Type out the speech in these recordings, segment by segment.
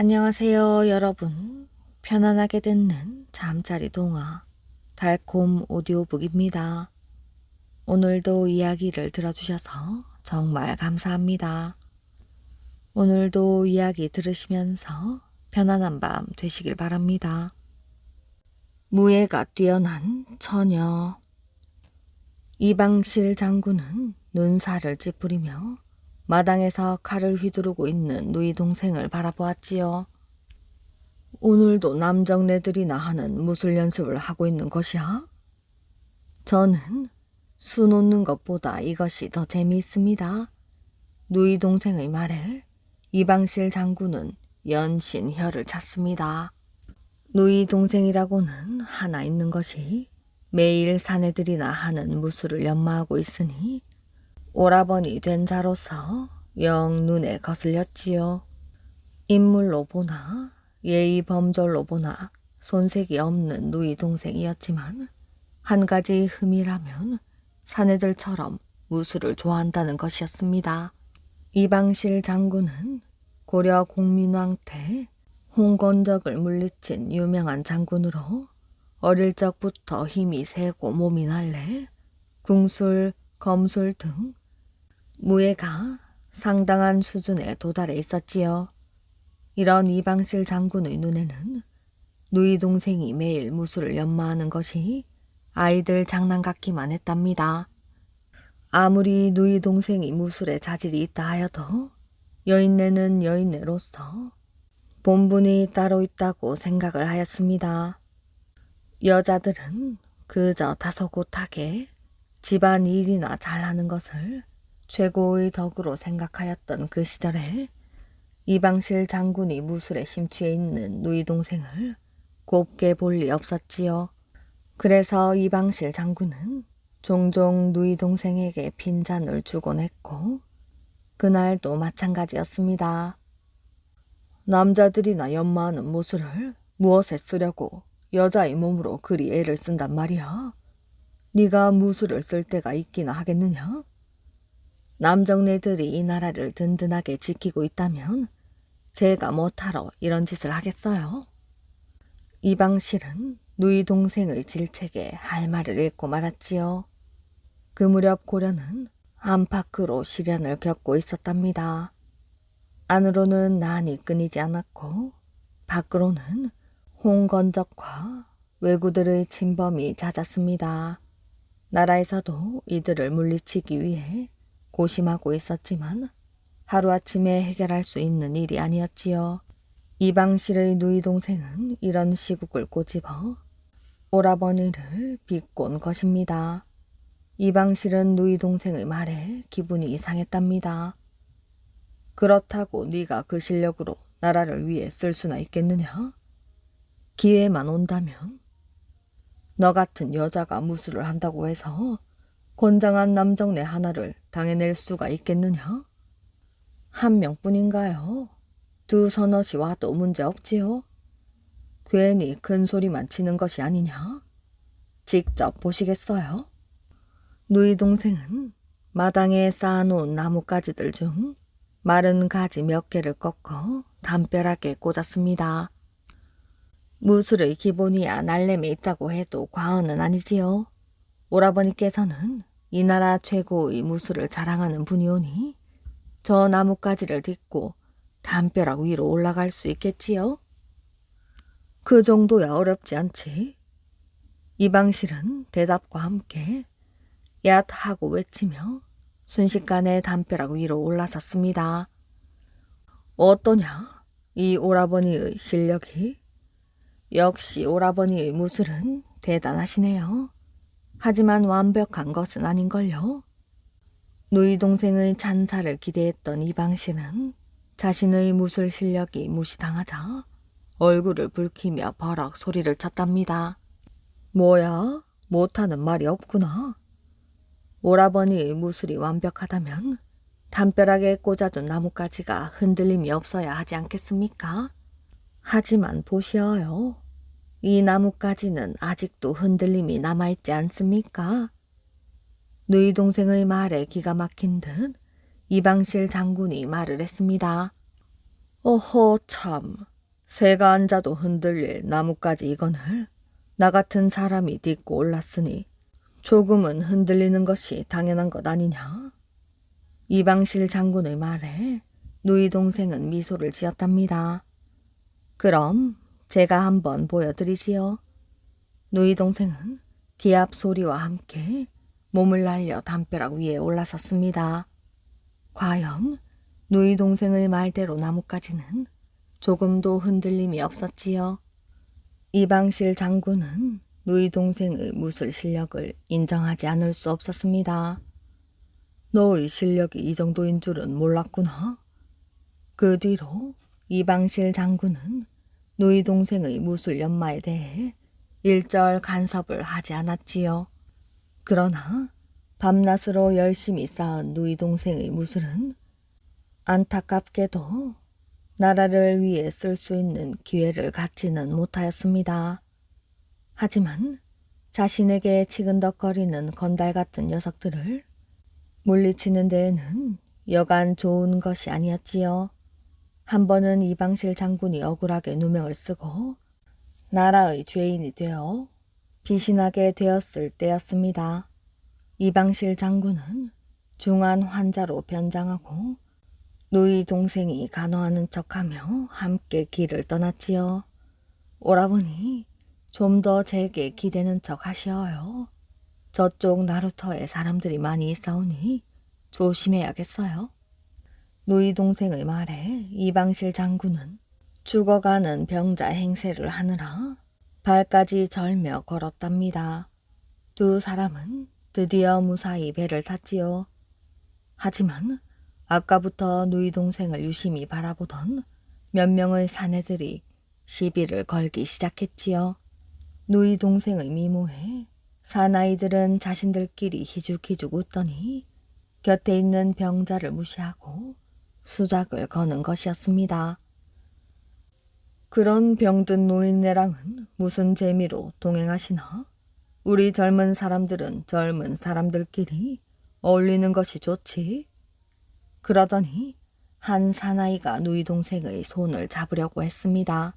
안녕하세요, 여러분. 편안하게 듣는 잠자리 동화 달콤 오디오북입니다. 오늘도 이야기를 들어주셔서 정말 감사합니다. 오늘도 이야기 들으시면서 편안한 밤 되시길 바랍니다. 무예가 뛰어난 처녀. 이방실 장군은 눈살을 찌푸리며 마당에서 칼을 휘두르고 있는 누이 동생을 바라보았지요. 오늘도 남정네들이나 하는 무술 연습을 하고 있는 것이야? 저는 수 놓는 것보다 이것이 더 재미있습니다. 누이 동생의 말에 이방실 장군은 연신 혀를 찼습니다. 누이 동생이라고는 하나 있는 것이 매일 사내들이나 하는 무술을 연마하고 있으니 오라버니 된 자로서 영 눈에 거슬렸지요. 인물로 보나 예의 범절로 보나 손색이 없는 누이 동생이었지만 한 가지 흠이라면 사내들처럼 무술을 좋아한다는 것이었습니다. 이방실 장군은 고려 공민왕 때 홍건적을 물리친 유명한 장군으로 어릴 적부터 힘이 세고 몸이 날래 궁술, 검술 등 무예가 상당한 수준에 도달해 있었지요. 이런 이방실 장군의 눈에는 누이 동생이 매일 무술을 연마하는 것이 아이들 장난 같기만 했답니다. 아무리 누이 동생이 무술에 자질이 있다 하여도 여인네는 여인네로서 본분이 따로 있다고 생각을 하였습니다. 여자들은 그저 다소곳하게 집안 일이나 잘하는 것을 최고의 덕으로 생각하였던 그 시절에 이방실 장군이 무술에 심취해 있는 누이 동생을 곱게 볼 리 없었지요. 그래서 이방실 장군은 종종 누이 동생에게 빈잔을 주곤 했고 그날도 마찬가지였습니다. 남자들이나 연마하는 무술을 무엇에 쓰려고 여자의 몸으로 그리 애를 쓴단 말이야. 네가 무술을 쓸 때가 있기나 하겠느냐? 남정네들이 이 나라를 든든하게 지키고 있다면 제가 못하러 이런 짓을 하겠어요? 이방실은 누이 동생의 질책에 할 말을 잃고 말았지요. 그 무렵 고려는 안팎으로 시련을 겪고 있었답니다. 안으로는 난이 끊이지 않았고 밖으로는 홍건적과 왜구들의 침범이 잦았습니다. 나라에서도 이들을 물리치기 위해 고심하고 있었지만 하루아침에 해결할 수 있는 일이 아니었지요. 이방실의 누이 동생은 이런 시국을 꼬집어 오라버니를 비꼰 것입니다. 이방실은 누이 동생의 말에 기분이 이상했답니다. 그렇다고 네가 그 실력으로 나라를 위해 쓸 수나 있겠느냐? 기회만 온다면 너 같은 여자가 무술을 한다고 해서 건장한 남정네 하나를 당해낼 수가 있겠느냐? 한 명뿐인가요? 두 서너시 와도 문제없지요? 괜히 큰 소리만 치는 것이 아니냐? 직접 보시겠어요? 누이 동생은 마당에 쌓아놓은 나뭇가지들 중 마른 가지 몇 개를 꺾어 담벼락에 꽂았습니다. 무술의 기본이야 날렘에 있다고 해도 과언은 아니지요. 오라버니께서는 이 나라 최고의 무술을 자랑하는 분이오니 저 나뭇가지를 딛고 담벼락 위로 올라갈 수 있겠지요? 그 정도야 어렵지 않지. 이방실은 대답과 함께 얏 하고 외치며 순식간에 담벼락 위로 올라섰습니다. 어떠냐? 이 오라버니의 실력이? 역시 오라버니의 무술은 대단하시네요. 하지만 완벽한 것은 아닌걸요. 누이 동생의 찬사를 기대했던 이방실은 자신의 무술 실력이 무시당하자 얼굴을 붉히며 버럭 소리를 쳤답니다. 뭐야? 못하는 말이 없구나. 오라버니의 무술이 완벽하다면 담벼락에 꽂아둔 나뭇가지가 흔들림이 없어야 하지 않겠습니까? 하지만 보시어요. 이 나뭇가지는 아직도 흔들림이 남아있지 않습니까? 누이 동생의 말에 기가 막힌 듯 이방실 장군이 말을 했습니다. 어허 참, 새가 앉아도 흔들릴 나뭇가지 이건을 나 같은 사람이 딛고 올랐으니 조금은 흔들리는 것이 당연한 것 아니냐? 이방실 장군의 말에 누이 동생은 미소를 지었답니다. 그럼 제가 한번 보여드리지요. 누이 동생은 기합 소리와 함께 몸을 날려 담벼락 위에 올라섰습니다. 과연 누이 동생의 말대로 나뭇가지는 조금도 흔들림이 없었지요. 이방실 장군은 누이 동생의 무술 실력을 인정하지 않을 수 없었습니다. 너의 실력이 이 정도인 줄은 몰랐구나. 그 뒤로 이방실 장군은 누이 동생의 무술 연마에 대해 일절 간섭을 하지 않았지요. 그러나 밤낮으로 열심히 쌓은 누이 동생의 무술은 안타깝게도 나라를 위해 쓸 수 있는 기회를 갖지는 못하였습니다. 하지만 자신에게 치근덕거리는 건달 같은 녀석들을 물리치는 데에는 여간 좋은 것이 아니었지요. 한 번은 이방실 장군이 억울하게 누명을 쓰고 나라의 죄인이 되어 비신하게 되었을 때였습니다. 이방실 장군은 중한 환자로 변장하고 누이 동생이 간호하는 척하며 함께 길을 떠났지요. 오라버니, 좀 더 제게 기대는 척 하시어요. 저쪽 나루터에 사람들이 많이 있사오니 조심해야겠어요. 누이 동생의 말에 이방실 장군은 죽어가는 병자 행세를 하느라 발까지 절며 걸었답니다. 두 사람은 드디어 무사히 배를 탔지요. 하지만 아까부터 누이 동생을 유심히 바라보던 몇 명의 사내들이 시비를 걸기 시작했지요. 누이 동생의 미모에 사나이들은 자신들끼리 희죽희죽 웃더니 곁에 있는 병자를 무시하고 수작을 거는 것이었습니다. 그런 병든 노인네랑은 무슨 재미로 동행하시나? 우리 젊은 사람들은 젊은 사람들끼리 어울리는 것이 좋지. 그러더니 한 사나이가 누이 동생의 손을 잡으려고 했습니다.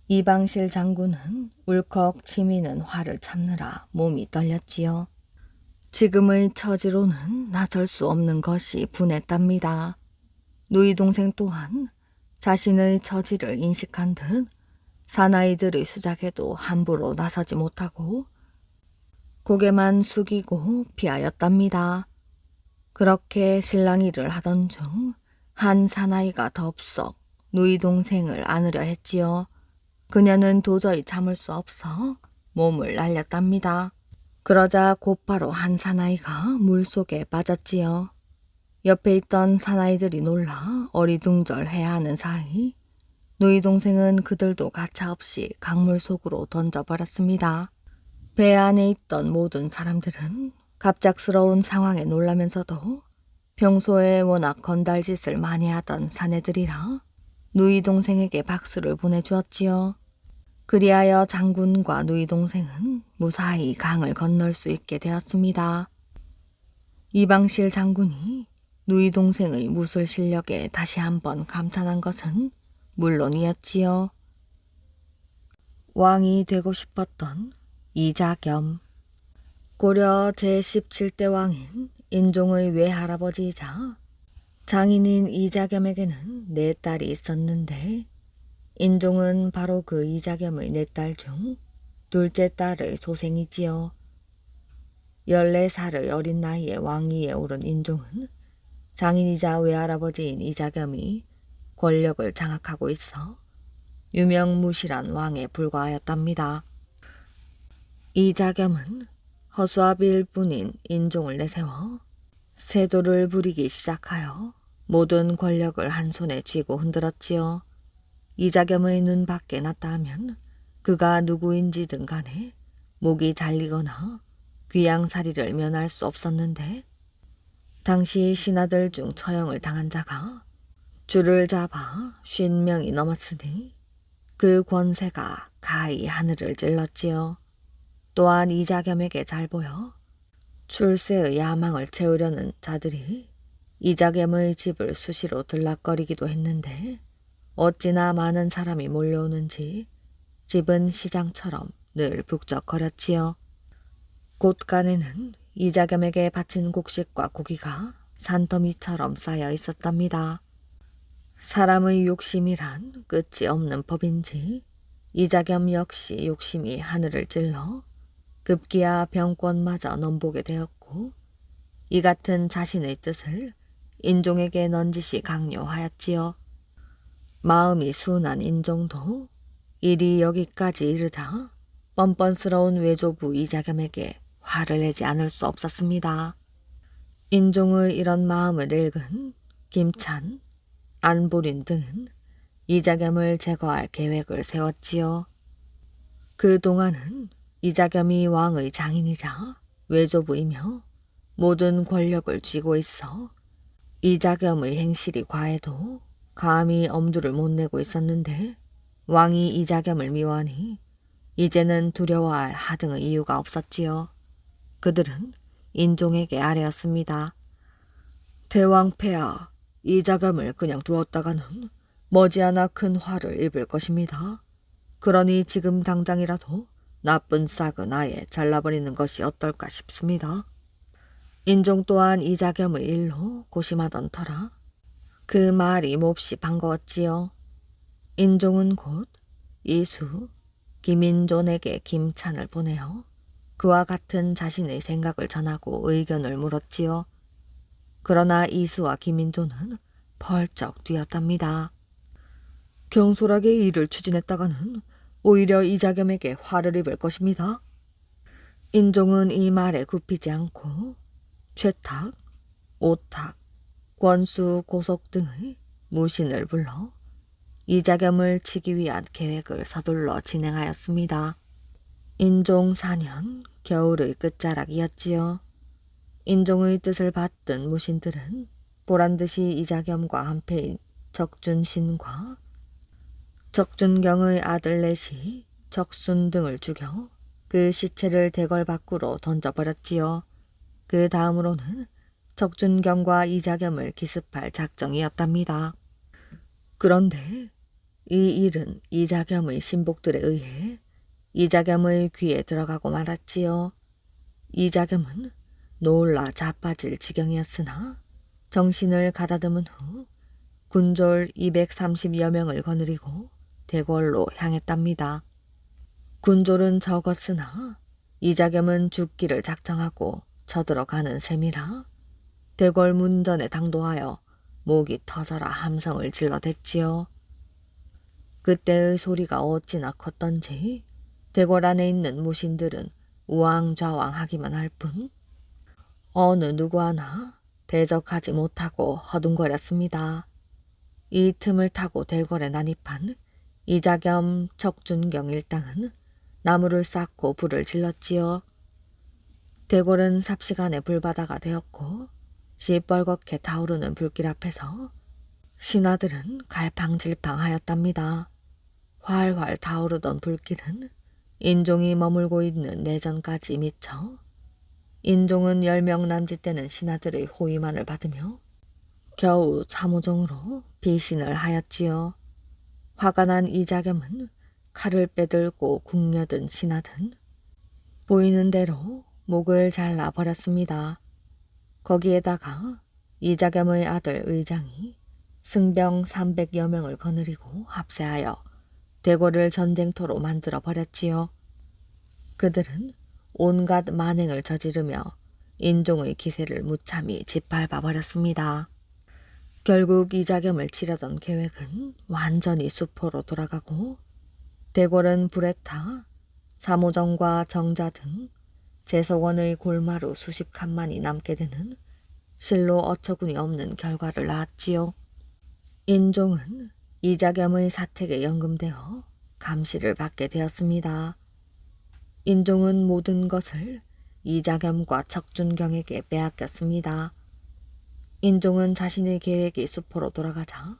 이방실 장군은 울컥 치미는 화를 참느라 몸이 떨렸지요. 지금의 처지로는 나설 수 없는 것이 분했답니다. 누이 동생 또한 자신의 처지를 인식한 듯 사나이들의 수작에도 함부로 나서지 못하고 고개만 숙이고 피하였답니다. 그렇게 실랑이를 하던 중 한 사나이가 덥석 누이 동생을 안으려 했지요. 그녀는 도저히 참을 수 없어 몸을 날렸답니다. 그러자 곧바로 한 사나이가 물속에 빠졌지요. 옆에 있던 사나이들이 놀라 어리둥절해야 하는 사이 누이 동생은 그들도 가차없이 강물 속으로 던져버렸습니다. 배 안에 있던 모든 사람들은 갑작스러운 상황에 놀라면서도 평소에 워낙 건달짓을 많이 하던 사내들이라 누이 동생에게 박수를 보내주었지요. 그리하여 장군과 누이 동생은 무사히 강을 건널 수 있게 되었습니다. 이방실 장군이 누이 동생의 무술 실력에 다시 한번 감탄한 것은 물론이었지요. 왕이 되고 싶었던 이자겸. 고려 제17대 왕인 인종의 외할아버지이자 장인인 이자겸에게는 네 딸이 있었는데 인종은 바로 그 이자겸의 네 딸 중 둘째 딸의 소생이지요. 14살의 어린 나이에 왕위에 오른 인종은 장인이자 외할아버지인 이자겸이 권력을 장악하고 있어 유명무실한 왕에 불과하였답니다. 이자겸은 허수아비일 뿐인 인종을 내세워 세도를 부리기 시작하여 모든 권력을 한 손에 쥐고 흔들었지요. 이자겸의 눈밖에 났다 하면 그가 누구인지든 간에 목이 잘리거나 귀양살이를 면할 수 없었는데 당시 신하들 중 처형을 당한 자가 줄을 잡아 50명이 넘었으니 그 권세가 가히 하늘을 찔렀지요. 또한 이자겸에게 잘 보여 출세의 야망을 채우려는 자들이 이자겸의 집을 수시로 들락거리기도 했는데 어찌나 많은 사람이 몰려오는지 집은 시장처럼 늘 북적거렸지요. 곳간에는 이자겸에게 바친 곡식과 고기가 산더미처럼 쌓여 있었답니다. 사람의 욕심이란 끝이 없는 법인지 이자겸 역시 욕심이 하늘을 찔러 급기야 병권마저 넘보게 되었고, 이 같은 자신의 뜻을 인종에게 넌지시 강요하였지요. 마음이 순한 인종도 일이 여기까지 이르자 뻔뻔스러운 외조부 이자겸에게 화를 내지 않을 수 없었습니다. 인종의 이런 마음을 읽은 김찬, 안보린 등은 이자겸을 제거할 계획을 세웠지요. 그동안은 이자겸이 왕의 장인이자 외조부이며 모든 권력을 쥐고 있어 이자겸의 행실이 과해도 감히 엄두를 못 내고 있었는데, 왕이 이자겸을 미워하니 이제는 두려워할 하등의 이유가 없었지요. 그들은 인종에게 아뢰었습니다. 대왕폐하, 이자겸을 그냥 두었다가는 머지않아 큰 화를 입을 것입니다. 그러니 지금 당장이라도 나쁜 싹은 아예 잘라버리는 것이 어떨까 싶습니다. 인종 또한 이자겸의 일로 고심하던 터라 그 말이 몹시 반가웠지요. 인종은 곧 이수, 김인존에게 김찬을 보내어 그와 같은 자신의 생각을 전하고 의견을 물었지요. 그러나 이수와 김인존은 펄쩍 뛰었답니다. 경솔하게 일을 추진했다가는 오히려 이자겸에게 화를 입을 것입니다. 인종은 이 말에 굽히지 않고 최탁, 오탁, 권수, 고속 등의 무신을 불러 이자겸을 치기 위한 계획을 서둘러 진행하였습니다. 인종 4년 겨울의 끝자락이었지요. 인종의 뜻을 받든 무신들은 보란듯이 이자겸과 한패인 적준신과 적준경의 아들 넷이 적순 등을 죽여 그 시체를 대궐 밖으로 던져버렸지요. 그 다음으로는 적준경과 이자겸을 기습할 작정이었답니다. 그런데 이 일은 이자겸의 신복들에 의해 이자겸의 귀에 들어가고 말았지요. 이자겸은 놀라 자빠질 지경이었으나 정신을 가다듬은 후 군졸 230여 명을 거느리고 대궐로 향했답니다. 군졸은 적었으나 이자겸은 죽기를 작정하고 쳐들어가는 셈이라 대궐 문전에 당도하여 목이 터져라 함성을 질러댔지요. 그때의 소리가 어찌나 컸던지 대궐 안에 있는 무신들은 우왕좌왕하기만 할 뿐 어느 누구 하나 대적하지 못하고 허둥거렸습니다. 이 틈을 타고 대궐에 난입한 이자겸, 적준경 일당은 나무를 쌓고 불을 질렀지요. 대궐은 삽시간에 불바다가 되었고 시뻘겋게 타오르는 불길 앞에서 신하들은 갈팡질팡하였답니다. 활활 타오르던 불길은 인종이 머물고 있는 내전까지 미쳐 인종은 10명 남짓 되는 신하들의 호위만을 받으며 겨우 참호종으로 비신을 하였지요. 화가 난 이자겸은 칼을 빼들고 궁녀든 신하든 보이는 대로 목을 잘라버렸습니다. 거기에다가 이자겸의 아들 의장이 승병 300여 명을 거느리고 합세하여 대궐을 전쟁터로 만들어 버렸지요. 그들은 온갖 만행을 저지르며 인종의 기세를 무참히 짓밟아 버렸습니다. 결국 이자겸을 치려던 계획은 완전히 수포로 돌아가고 대궐은 불에 타 사모정과 정자 등 제석원의 골마루 수십 칸만이 남게 되는 실로 어처구니 없는 결과를 낳았지요. 인종은 이자겸의 사택에 연금되어 감시를 받게 되었습니다. 인종은 모든 것을 이자겸과 적준경에게 빼앗겼습니다. 인종은 자신의 계획이 수포로 돌아가자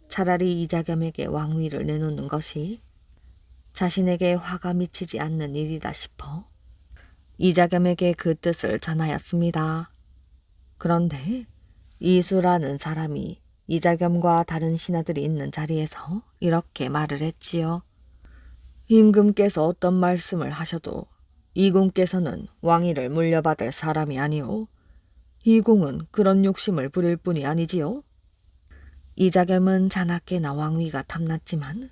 차라리 이자겸에게 왕위를 내놓는 것이 자신에게 화가 미치지 않는 일이다 싶어 이자겸에게 그 뜻을 전하였습니다. 그런데 이수라는 사람이 이자겸과 다른 신하들이 있는 자리에서 이렇게 말을 했지요. 임금께서 어떤 말씀을 하셔도 이공께서는 왕위를 물려받을 사람이 아니오. 이공은 그런 욕심을 부릴 뿐이 아니지요. 이자겸은 자나깨나 왕위가 탐났지만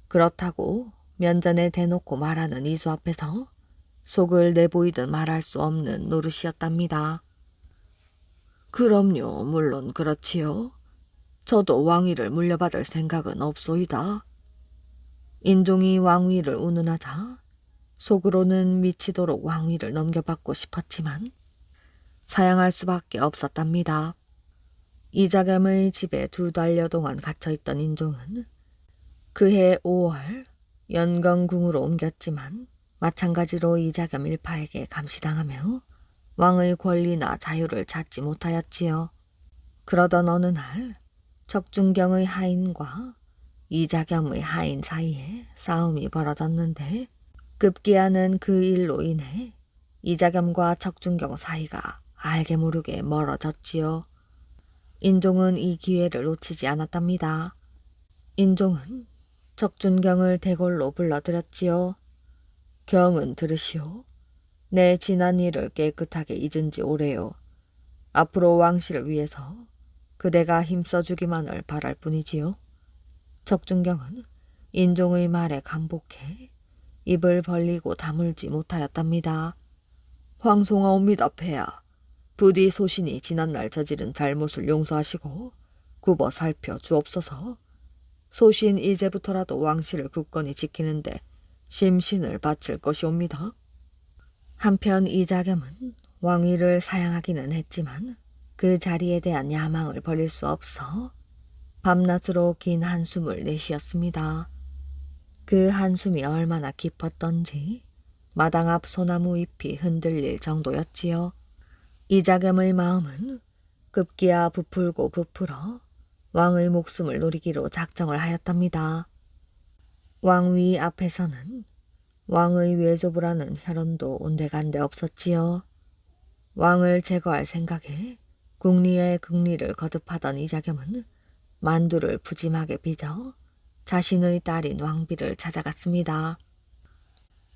그렇다고 면전에 대놓고 말하는 이수 앞에서 속을 내보이듯 말할 수 없는 노릇이었답니다. 그럼요, 물론 그렇지요. 저도 왕위를 물려받을 생각은 없소이다. 인종이 왕위를 운운하자 속으로는 미치도록 왕위를 넘겨받고 싶었지만 사양할 수밖에 없었답니다. 이자겸의 집에 2달여 동안 갇혀있던 인종은 그해 5월 연건궁으로 옮겼지만 마찬가지로 이자겸 일파에게 감시당하며 왕의 권리나 자유를 찾지 못하였지요. 그러던 어느 날 적중경의 하인과 이자겸의 하인 사이에 싸움이 벌어졌는데 급기야는 그 일로 인해 이자겸과 적중경 사이가 알게 모르게 멀어졌지요. 인종은 이 기회를 놓치지 않았답니다. 인종은 적준경을 대궐로 불러들였지요. 경은 들으시오. 내 지난 일을 깨끗하게 잊은 지 오래요. 앞으로 왕실을 위해서 그대가 힘써주기만을 바랄 뿐이지요. 적준경은 인종의 말에 감복해 입을 벌리고 다물지 못하였답니다. 황송하옵니다, 폐하. 부디 소신이 지난날 저지른 잘못을 용서하시고 굽어 살펴 주옵소서. 소신 이제부터라도 왕실을 굳건히 지키는데 심신을 바칠 것이옵니다. 한편 이자겸은 왕위를 사양하기는 했지만 그 자리에 대한 야망을 버릴 수 없어 밤낮으로 긴 한숨을 내쉬었습니다. 그 한숨이 얼마나 깊었던지 마당 앞 소나무 잎이 흔들릴 정도였지요. 이자겸의 마음은 급기야 부풀고 부풀어 왕의 목숨을 노리기로 작정을 하였답니다. 왕위 앞에서는 왕의 외조부라는 혈언도 온데간데 없었지요. 왕을 제거할 생각에 국리의 극리를 거듭하던 이자겸은 만두를 푸짐하게 빚어 자신의 딸인 왕비를 찾아갔습니다.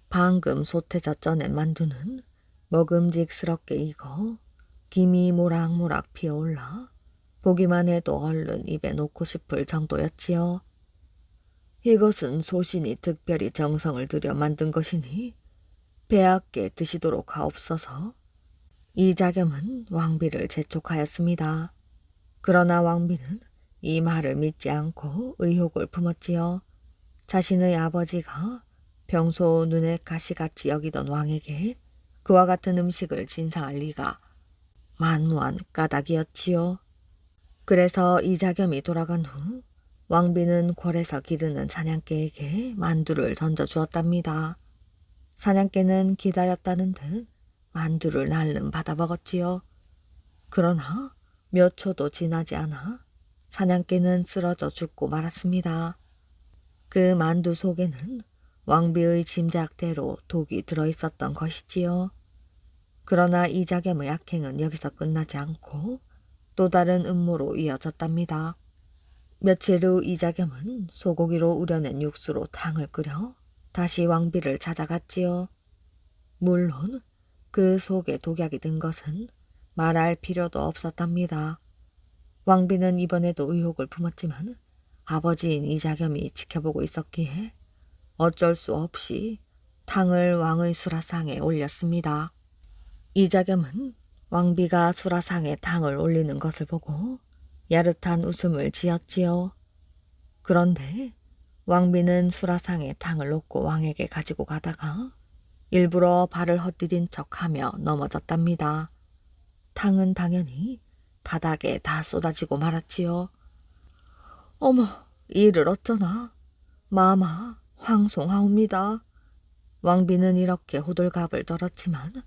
방금 솥에서 쪄낸 만두는 먹음직스럽게 익어 김이 모락모락 피어올라 보기만 해도 얼른 입에 놓고 싶을 정도였지요. 이것은 소신이 특별히 정성을 들여 만든 것이니 배합게 드시도록 하옵소서. 이자겸은 왕비를 재촉하였습니다. 그러나 왕비는 이 말을 믿지 않고 의혹을 품었지요. 자신의 아버지가 평소 눈에 가시같이 여기던 왕에게 그와 같은 음식을 진상할 리가 만무한 까닭이었지요. 그래서 이자겸이 돌아간 후 왕비는 궐에서 기르는 사냥개에게 만두를 던져주었답니다. 사냥개는 기다렸다는 듯 만두를 날름 받아먹었지요. 그러나 몇 초도 지나지 않아 사냥개는 쓰러져 죽고 말았습니다. 그 만두 속에는 왕비의 짐작대로 독이 들어있었던 것이지요. 그러나 이자겸의 악행은 여기서 끝나지 않고 또 다른 음모로 이어졌답니다. 며칠 후 이자겸은 소고기로 우려낸 육수로 탕을 끓여 다시 왕비를 찾아갔지요. 물론 그 속에 독약이 든 것은 말할 필요도 없었답니다. 왕비는 이번에도 의혹을 품었지만 아버지인 이자겸이 지켜보고 있었기에 어쩔 수 없이 탕을 왕의 수라상에 올렸습니다. 이자겸은 왕비가 수라상에 탕을 올리는 것을 보고 야릇한 웃음을 지었지요. 그런데 왕비는 수라상에 탕을 놓고 왕에게 가지고 가다가 일부러 발을 헛디딘 척하며 넘어졌답니다. 탕은 당연히 바닥에 다 쏟아지고 말았지요. 어머, 이를 어쩌나. 마마, 황송하옵니다. 왕비는 이렇게 호들갑을 떨었지만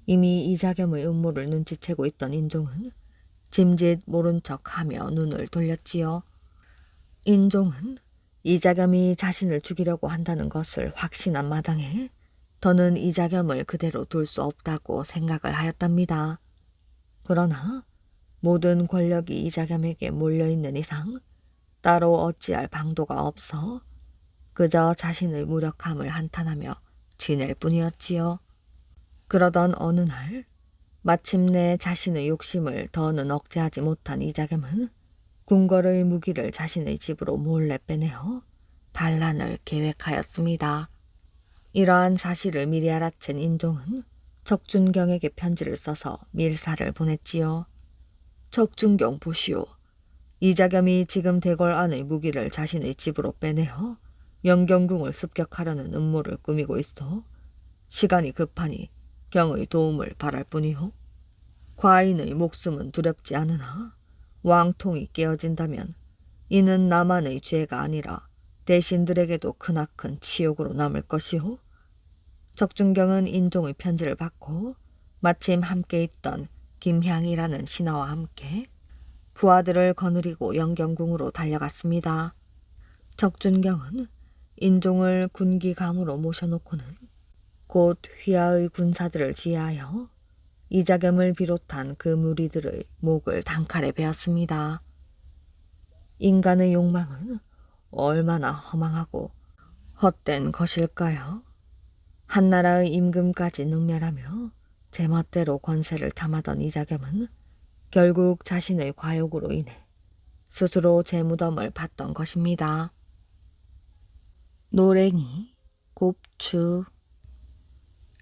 이미 이자겸의 음모를 눈치채고 있던 인종은 짐짓 모른 척하며 눈을 돌렸지요. 인종은 이자겸이 자신을 죽이려고 한다는 것을 확신한 마당에 더는 이자겸을 그대로 둘 수 없다고 생각을 하였답니다. 그러나 모든 권력이 이자겸에게 몰려있는 이상 따로 어찌할 방도가 없어 그저 자신의 무력함을 한탄하며 지낼 뿐이었지요. 그러던 어느 날 마침내 자신의 욕심을 더는 억제하지 못한 이자겸은 궁궐의 무기를 자신의 집으로 몰래 빼내어 반란을 계획하였습니다. 이러한 사실을 미리 알아챈 인종은 적준경에게 편지를 써서 밀사를 보냈지요. 적준경 보시오. 이자겸이 지금 대궐 안의 무기를 자신의 집으로 빼내어 영경궁을 습격하려는 음모를 꾸미고 있어 시간이 급하니 경의 도움을 바랄 뿐이오. 과인의 목숨은 두렵지 않으나 왕통이 깨어진다면 이는 나만의 죄가 아니라 대신들에게도 크나큰 치욕으로 남을 것이오. 적준경은 인종의 편지를 받고 마침 함께 있던 김향이라는 신하와 함께 부하들을 거느리고 영경궁으로 달려갔습니다. 적준경은 인종을 군기감으로 모셔놓고는 곧 휘하의 군사들을 지휘하여 이자겸을 비롯한 그 무리들의 목을 단칼에 베었습니다. 인간의 욕망은 얼마나 허망하고 헛된 것일까요? 한나라의 임금까지 능멸하며 제멋대로 권세를 탐하던 이자겸은 결국 자신의 과욕으로 인해 스스로 재무덤을 받던 것입니다. 노랭이, 곱추.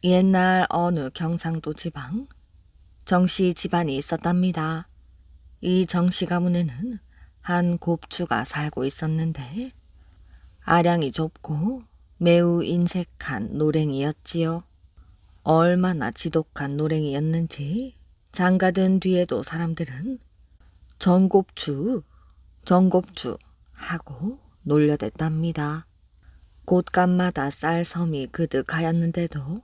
옛날 어느 경상도 지방 정씨 집안이 있었답니다. 이 정씨 가문에는 한 곱추가 살고 있었는데 아량이 좁고 매우 인색한 노랭이였지요. 얼마나 지독한 노랭이였는지 장가든 뒤에도 사람들은 정곱추, 정곱추 하고 놀려댔답니다. 곳간마다 쌀섬이 그득하였는데도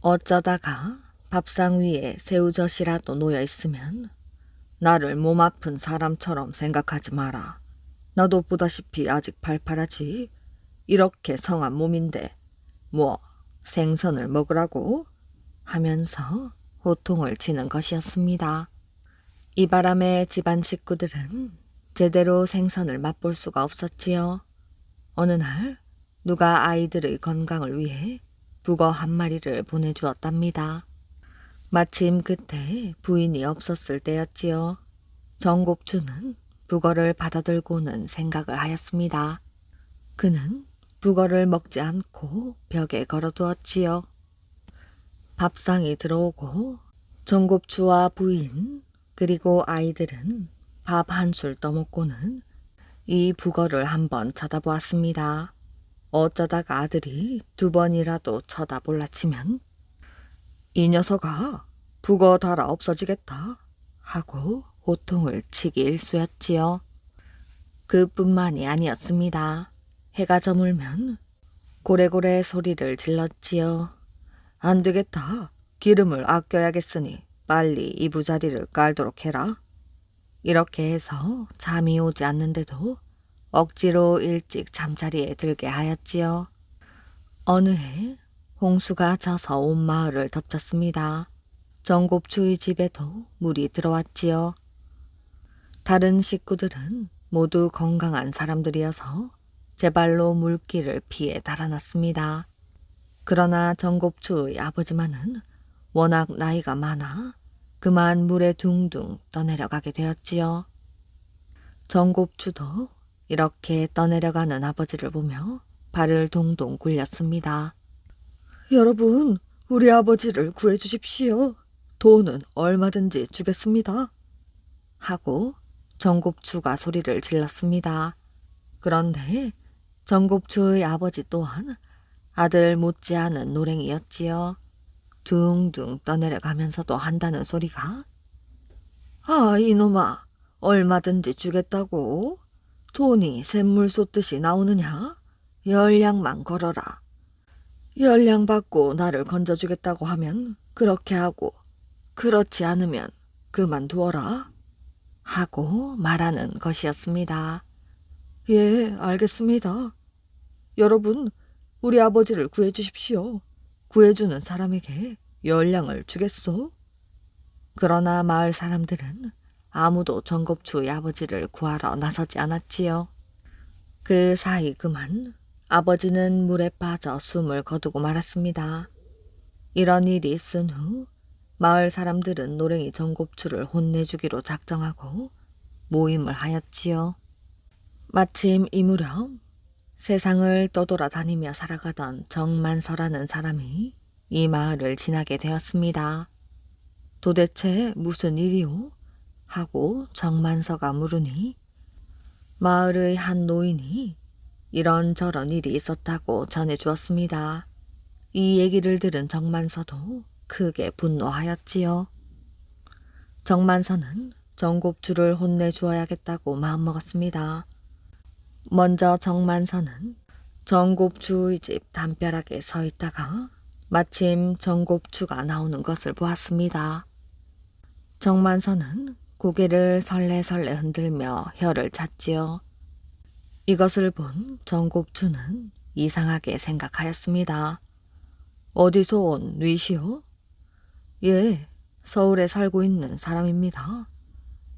어쩌다가 밥상 위에 새우젓이라도 놓여있으면 나를 몸 아픈 사람처럼 생각하지 마라. 나도 보다시피 아직 팔팔하지. 이렇게 성한 몸인데 뭐 생선을 먹으라고 하면서 호통을 치는 것이었습니다. 이 바람에 집안 식구들은 제대로 생선을 맛볼 수가 없었지요. 어느 날 누가 아이들의 건강을 위해 북어 한 마리를 보내주었답니다. 마침 그때 부인이 없었을 때였지요. 정곱추는 북어를 받아들고는 생각을 하였습니다. 그는 북어를 먹지 않고 벽에 걸어두었지요. 밥상이 들어오고 정곱추와 부인 그리고 아이들은 밥 한술 떠먹고는 이 북어를 한번 쳐다보았습니다. 어쩌다가 아들이 2번이라도 쳐다볼라치면 이 녀석아 북어 달아 없어지겠다 하고 호통을 치기 일쑤였지요. 그뿐만이 아니었습니다. 해가 저물면 고래고래 소리를 질렀지요. 안 되겠다. 기름을 아껴야겠으니 빨리 이부자리를 깔도록 해라. 이렇게 해서 잠이 오지 않는데도 억지로 일찍 잠자리에 들게 하였지요. 어느 해 홍수가 져서 온 마을을 덮쳤습니다. 정곱추의 집에도 물이 들어왔지요. 다른 식구들은 모두 건강한 사람들이어서 제발로 물길을 피해 달아났습니다. 그러나 정곱추의 아버지만은 워낙 나이가 많아 그만 물에 둥둥 떠내려가게 되었지요. 정곱추도 이렇게 떠내려가는 아버지를 보며 발을 동동 굴렸습니다. 여러분, 우리 아버지를 구해주십시오. 돈은 얼마든지 주겠습니다. 하고 정곱추가 소리를 질렀습니다. 그런데 정곱추의 아버지 또한 아들 못지않은 노랭이였지요. 둥둥 떠내려가면서도 한다는 소리가 아, 이놈아, 얼마든지 주겠다고? 돈이 샘물 쏟듯이 나오느냐? 10량만 걸어라. 10량 받고 나를 건져주겠다고 하면 그렇게 하고 그렇지 않으면 그만두어라. 하고 말하는 것이었습니다. 예, 알겠습니다. 여러분, 우리 아버지를 구해주십시오. 구해주는 사람에게 10량을 주겠소? 그러나 마을 사람들은 아무도 정곱추의 아버지를 구하러 나서지 않았지요. 그 사이 그만 아버지는 물에 빠져 숨을 거두고 말았습니다. 이런 일이 있은 후 마을 사람들은 노랭이 정곱추를 혼내주기로 작정하고 모임을 하였지요. 마침 이 무렵 세상을 떠돌아다니며 살아가던 정만서라는 사람이 이 마을을 지나게 되었습니다. 도대체 무슨 일이오? 하고 정만서가 물으니 마을의 한 노인이 이런저런 일이 있었다고 전해주었습니다. 이 얘기를 들은 정만서도 크게 분노하였지요. 정만서는 정곱추를 혼내주어야겠다고 마음먹었습니다. 먼저 정만서는 정곱추의 집 담벼락에 서 있다가 마침 정곱추가 나오는 것을 보았습니다. 정만서는 고개를 설레설레 흔들며 혀를 찼지요. 이것을 본 정곱추는 이상하게 생각하였습니다. 어디서 온 뉘시오? 예, 서울에 살고 있는 사람입니다.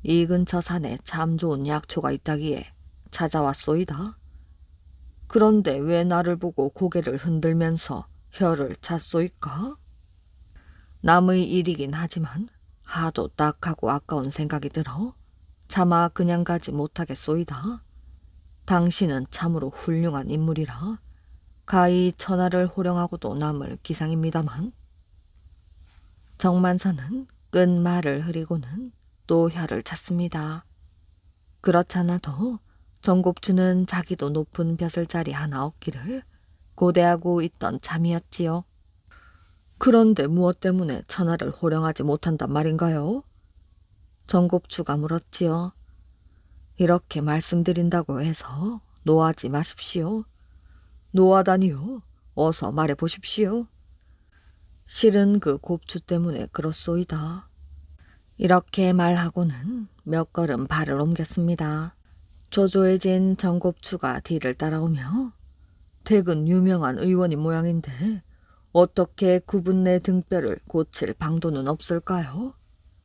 이 근처 산에 참 좋은 약초가 있다기에 찾아왔소이다. 그런데 왜 나를 보고 고개를 흔들면서 혀를 찼소이까? 남의 일이긴 하지만 하도 딱하고 아까운 생각이 들어 차마 그냥 가지 못하겠소이다. 당신은 참으로 훌륭한 인물이라 가히 천하를 호령하고도 남을 기상입니다만. 정만서는 끝말을 흐리고는 또 혀를 찼습니다. 그렇잖아도 정곱추는 자기도 높은 벼슬자리 하나 얻기를 고대하고 있던 참이었지요. 그런데 무엇 때문에 천하를 호령하지 못한단 말인가요? 정곱추가 물었지요. 이렇게 말씀드린다고 해서 노하지 마십시오. 노하다니요? 어서 말해보십시오. 실은 그 곱추 때문에 그렇소이다. 이렇게 말하고는 몇 걸음 발을 옮겼습니다. 조조해진 정곱추가 뒤를 따라오며 댁은 유명한 의원이 모양인데 어떻게 그분 내 등뼈를 고칠 방도는 없을까요?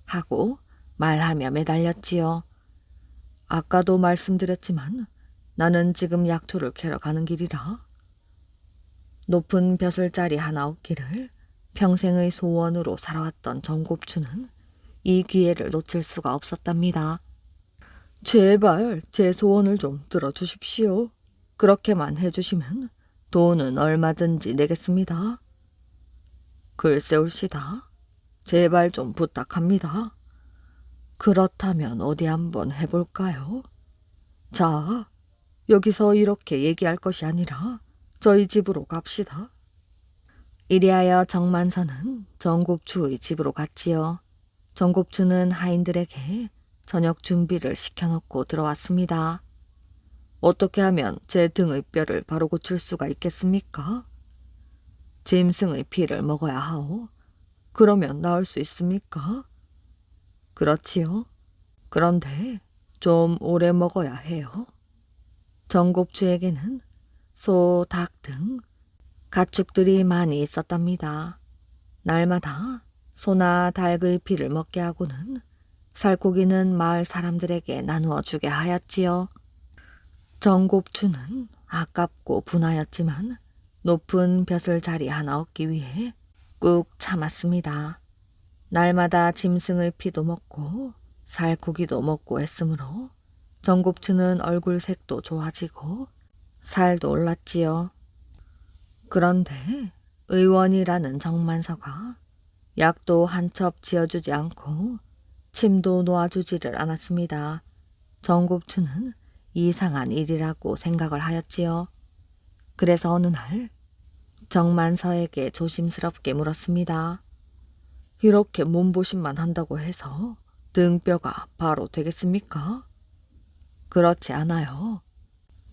하고 말하며 매달렸지요. 아까도 말씀드렸지만 나는 지금 약초를 캐러 가는 길이라. 높은 벼슬자리 하나 얻기를 평생의 소원으로 살아왔던 정곱추는 이 기회를 놓칠 수가 없었답니다. 제발 제 소원을 좀 들어주십시오. 그렇게만 해주시면 돈은 얼마든지 내겠습니다. 글쎄올시다. 제발 좀 부탁합니다. 그렇다면 어디 한번 해볼까요? 자, 여기서 이렇게 얘기할 것이 아니라 저희 집으로 갑시다. 이리하여 정만서는 정곱추의 집으로 갔지요. 정곱추는 하인들에게 저녁 준비를 시켜놓고 들어왔습니다. 어떻게 하면 제 등의 뼈를 바로 고칠 수가 있겠습니까? 짐승의 피를 먹어야 하오. 그러면 나을 수 있습니까? 그렇지요. 그런데 좀 오래 먹어야 해요. 정곱추에게는 소, 닭 등 가축들이 많이 있었답니다. 날마다 소나 닭의 피를 먹게 하고는 살코기는 마을 사람들에게 나누어 주게 하였지요. 정곱추는 아깝고 분하였지만 높은 벼슬 자리 하나 얻기 위해 꾹 참았습니다. 날마다 짐승의 피도 먹고 살코기도 먹고 했으므로 정곱추는 얼굴색도 좋아지고 살도 올랐지요. 그런데 의원이라는 정만서가 약도 한 첩 지어주지 않고 침도 놓아주지를 않았습니다. 정곱추는 이상한 일이라고 생각을 하였지요. 그래서 어느 날 정만서에게 조심스럽게 물었습니다. 이렇게 몸보신만 한다고 해서 등뼈가 바로 되겠습니까? 그렇지 않아요.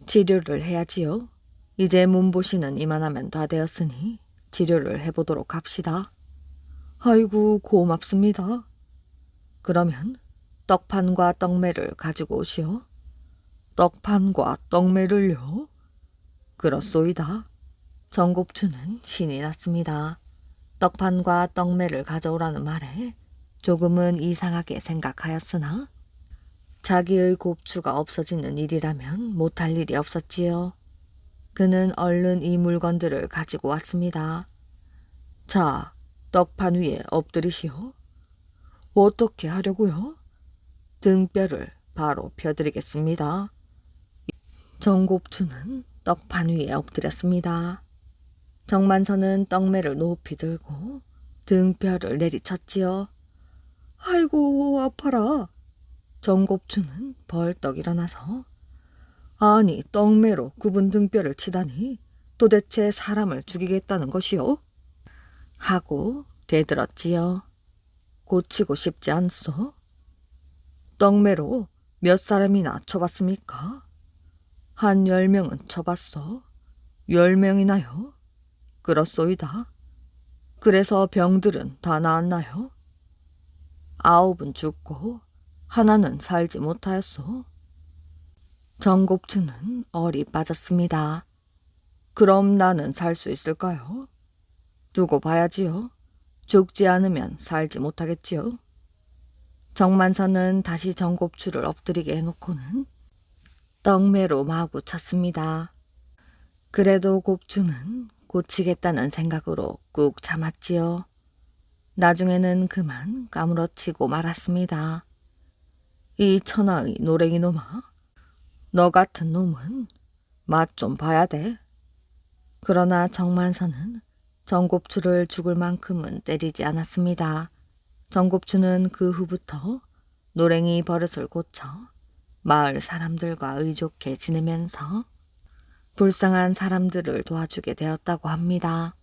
치료를 해야지요. 이제 몸보신은 이만하면 다 되었으니 치료를 해보도록 합시다. 아이고 고맙습니다. 그러면 떡판과 떡매를 가지고 오시오. 떡판과 떡매를요? 그렇소이다. 정곱추는 신이 났습니다. 떡판과 떡매를 가져오라는 말에 조금은 이상하게 생각하였으나 자기의 곱추가 없어지는 일이라면 못할 일이 없었지요. 그는 얼른 이 물건들을 가지고 왔습니다. 자, 떡판 위에 엎드리시오. 어떻게 하려고요? 등뼈를 바로 펴드리겠습니다. 정곱추는 떡판 위에 엎드렸습니다. 정만서는 떡매를 높이 들고 등뼈를 내리쳤지요. 아이고, 아파라. 정곱추는 벌떡 일어나서 아니, 떡매로 굽은 등뼈를 치다니 도대체 사람을 죽이겠다는 것이오? 하고 대들었지요. 고치고 싶지 않소? 떡매로 몇 사람이나 쳐봤습니까? 한 10명은 쳐봤소. 10명이나요? 그렇소이다. 그래서 병들은 다 나았나요? 9은 죽고 하나는 살지 못하였소. 정곱추는 얼이 빠졌습니다. 그럼 나는 살 수 있을까요? 두고 봐야지요. 죽지 않으면 살지 못하겠지요. 정만서는 다시 정곱추를 엎드리게 해놓고는 떡매로 마구 쳤습니다. 그래도 곱추는 고치겠다는 생각으로 꾹 참았지요. 나중에는 그만 까무러치고 말았습니다. 이 천하의 노랭이 놈아, 너 같은 놈은 맛 좀 봐야 돼. 그러나 정만서는 정곱추를 죽을 만큼은 때리지 않았습니다. 정곱추는 그 후부터 노랭이 버릇을 고쳐 마을 사람들과 의좋게 지내면서 불쌍한 사람들을 도와주게 되었다고 합니다.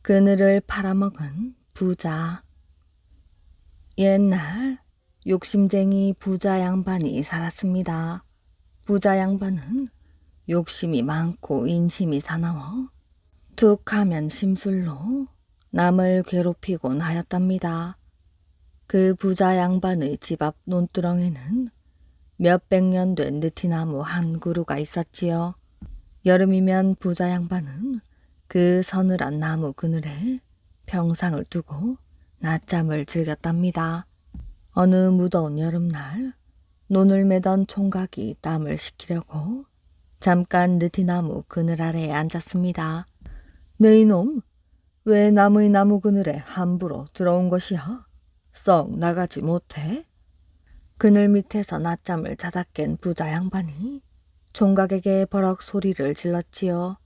그늘을 팔아먹은 부자. 옛날 욕심쟁이 부자 양반이 살았습니다. 부자 양반은 욕심이 많고 인심이 사나워 툭 하면 심술로 남을 괴롭히곤 하였답니다. 그 부자 양반의 집 앞 논두렁에는 몇백 년 된 느티나무 한 그루가 있었지요. 여름이면 부자 양반은 그 서늘한 나무 그늘에 평상을 두고 낮잠을 즐겼답니다. 어느 무더운 여름날 논을 매던 총각이 땀을 식히려고 잠깐 느티나무 그늘 아래에 앉았습니다. 네 이놈, 왜 나무의 나무 그늘에 함부로 들어온 것이야? 썩 나가지 못해? 그늘 밑에서 낮잠을 자다 깬 부자 양반이 총각에게 버럭 소리를 질렀지요.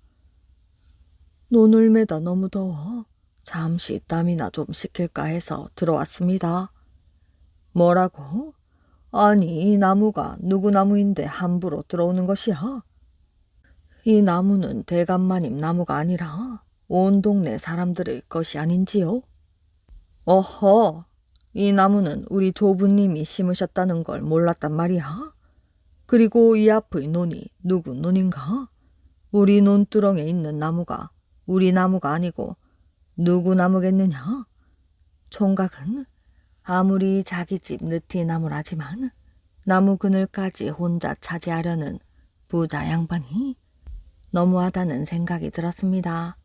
논을 매다 너무 더워 잠시 땀이나 좀 식힐까 해서 들어왔습니다. 뭐라고? 아니, 이 나무가 누구 나무인데 함부로 들어오는 것이야? 이 나무는 대감마님 나무가 아니라 온 동네 사람들의 것이 아닌지요? 어허, 이 나무는 우리 조부님이 심으셨다는 걸 몰랐단 말이야? 그리고 이 앞의 논이 누구 논인가? 우리 논두렁에 있는 나무가 우리 나무가 아니고 누구 나무겠느냐? 총각은 아무리 자기 집 느티나무라지만 나무 그늘까지 혼자 차지하려는 부자 양반이 너무하다는 생각이 들었습니다.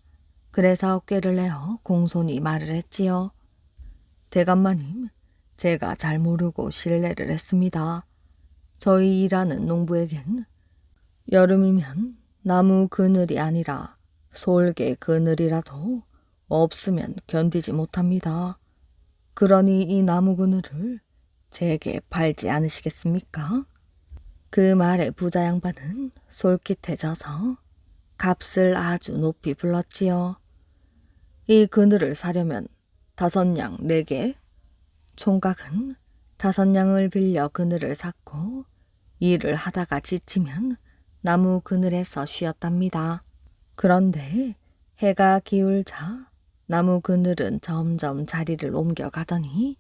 그래서 꾀를 내어 공손히 말을 했지요. 대감마님, 제가 잘 모르고 실례를 했습니다. 저희 일하는 농부에겐 여름이면 나무 그늘이 아니라 솔개 그늘이라도 없으면 견디지 못합니다. 그러니 이 나무 그늘을 제게 팔지 않으시겠습니까? 그 말에 부자 양반은 솔깃해져서 값을 아주 높이 불렀지요. 이 그늘을 사려면 5냥 4개. 총각은 5냥을 빌려 그늘을 샀고 일을 하다가 지치면 나무 그늘에서 쉬었답니다. 그런데 해가 기울자 나무 그늘은 점점 자리를 옮겨가더니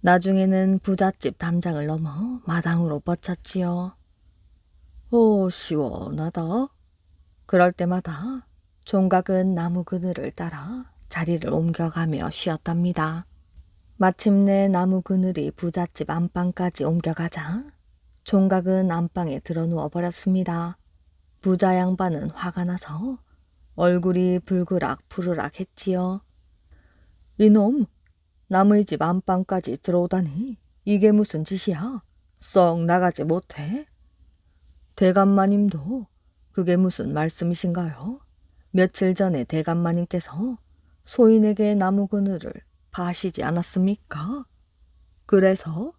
나중에는 부잣집 담장을 넘어 마당으로 뻗쳤지요. 오, 시원하다. 그럴 때마다 총각은 나무 그늘을 따라 자리를 옮겨가며 쉬었답니다. 마침내 나무 그늘이 부잣집 안방까지 옮겨가자 총각은 안방에 들어 누워버렸습니다. 부자 양반은 화가 나서 얼굴이 불그락 푸르락 했지요. 이놈, 남의 집 안방까지 들어오다니 이게 무슨 짓이야? 썩 나가지 못해? 대감마님도 그게 무슨 말씀이신가요? 며칠 전에 대감마님께서 소인에게 나무 그늘을 파시지 않았습니까? 그래서?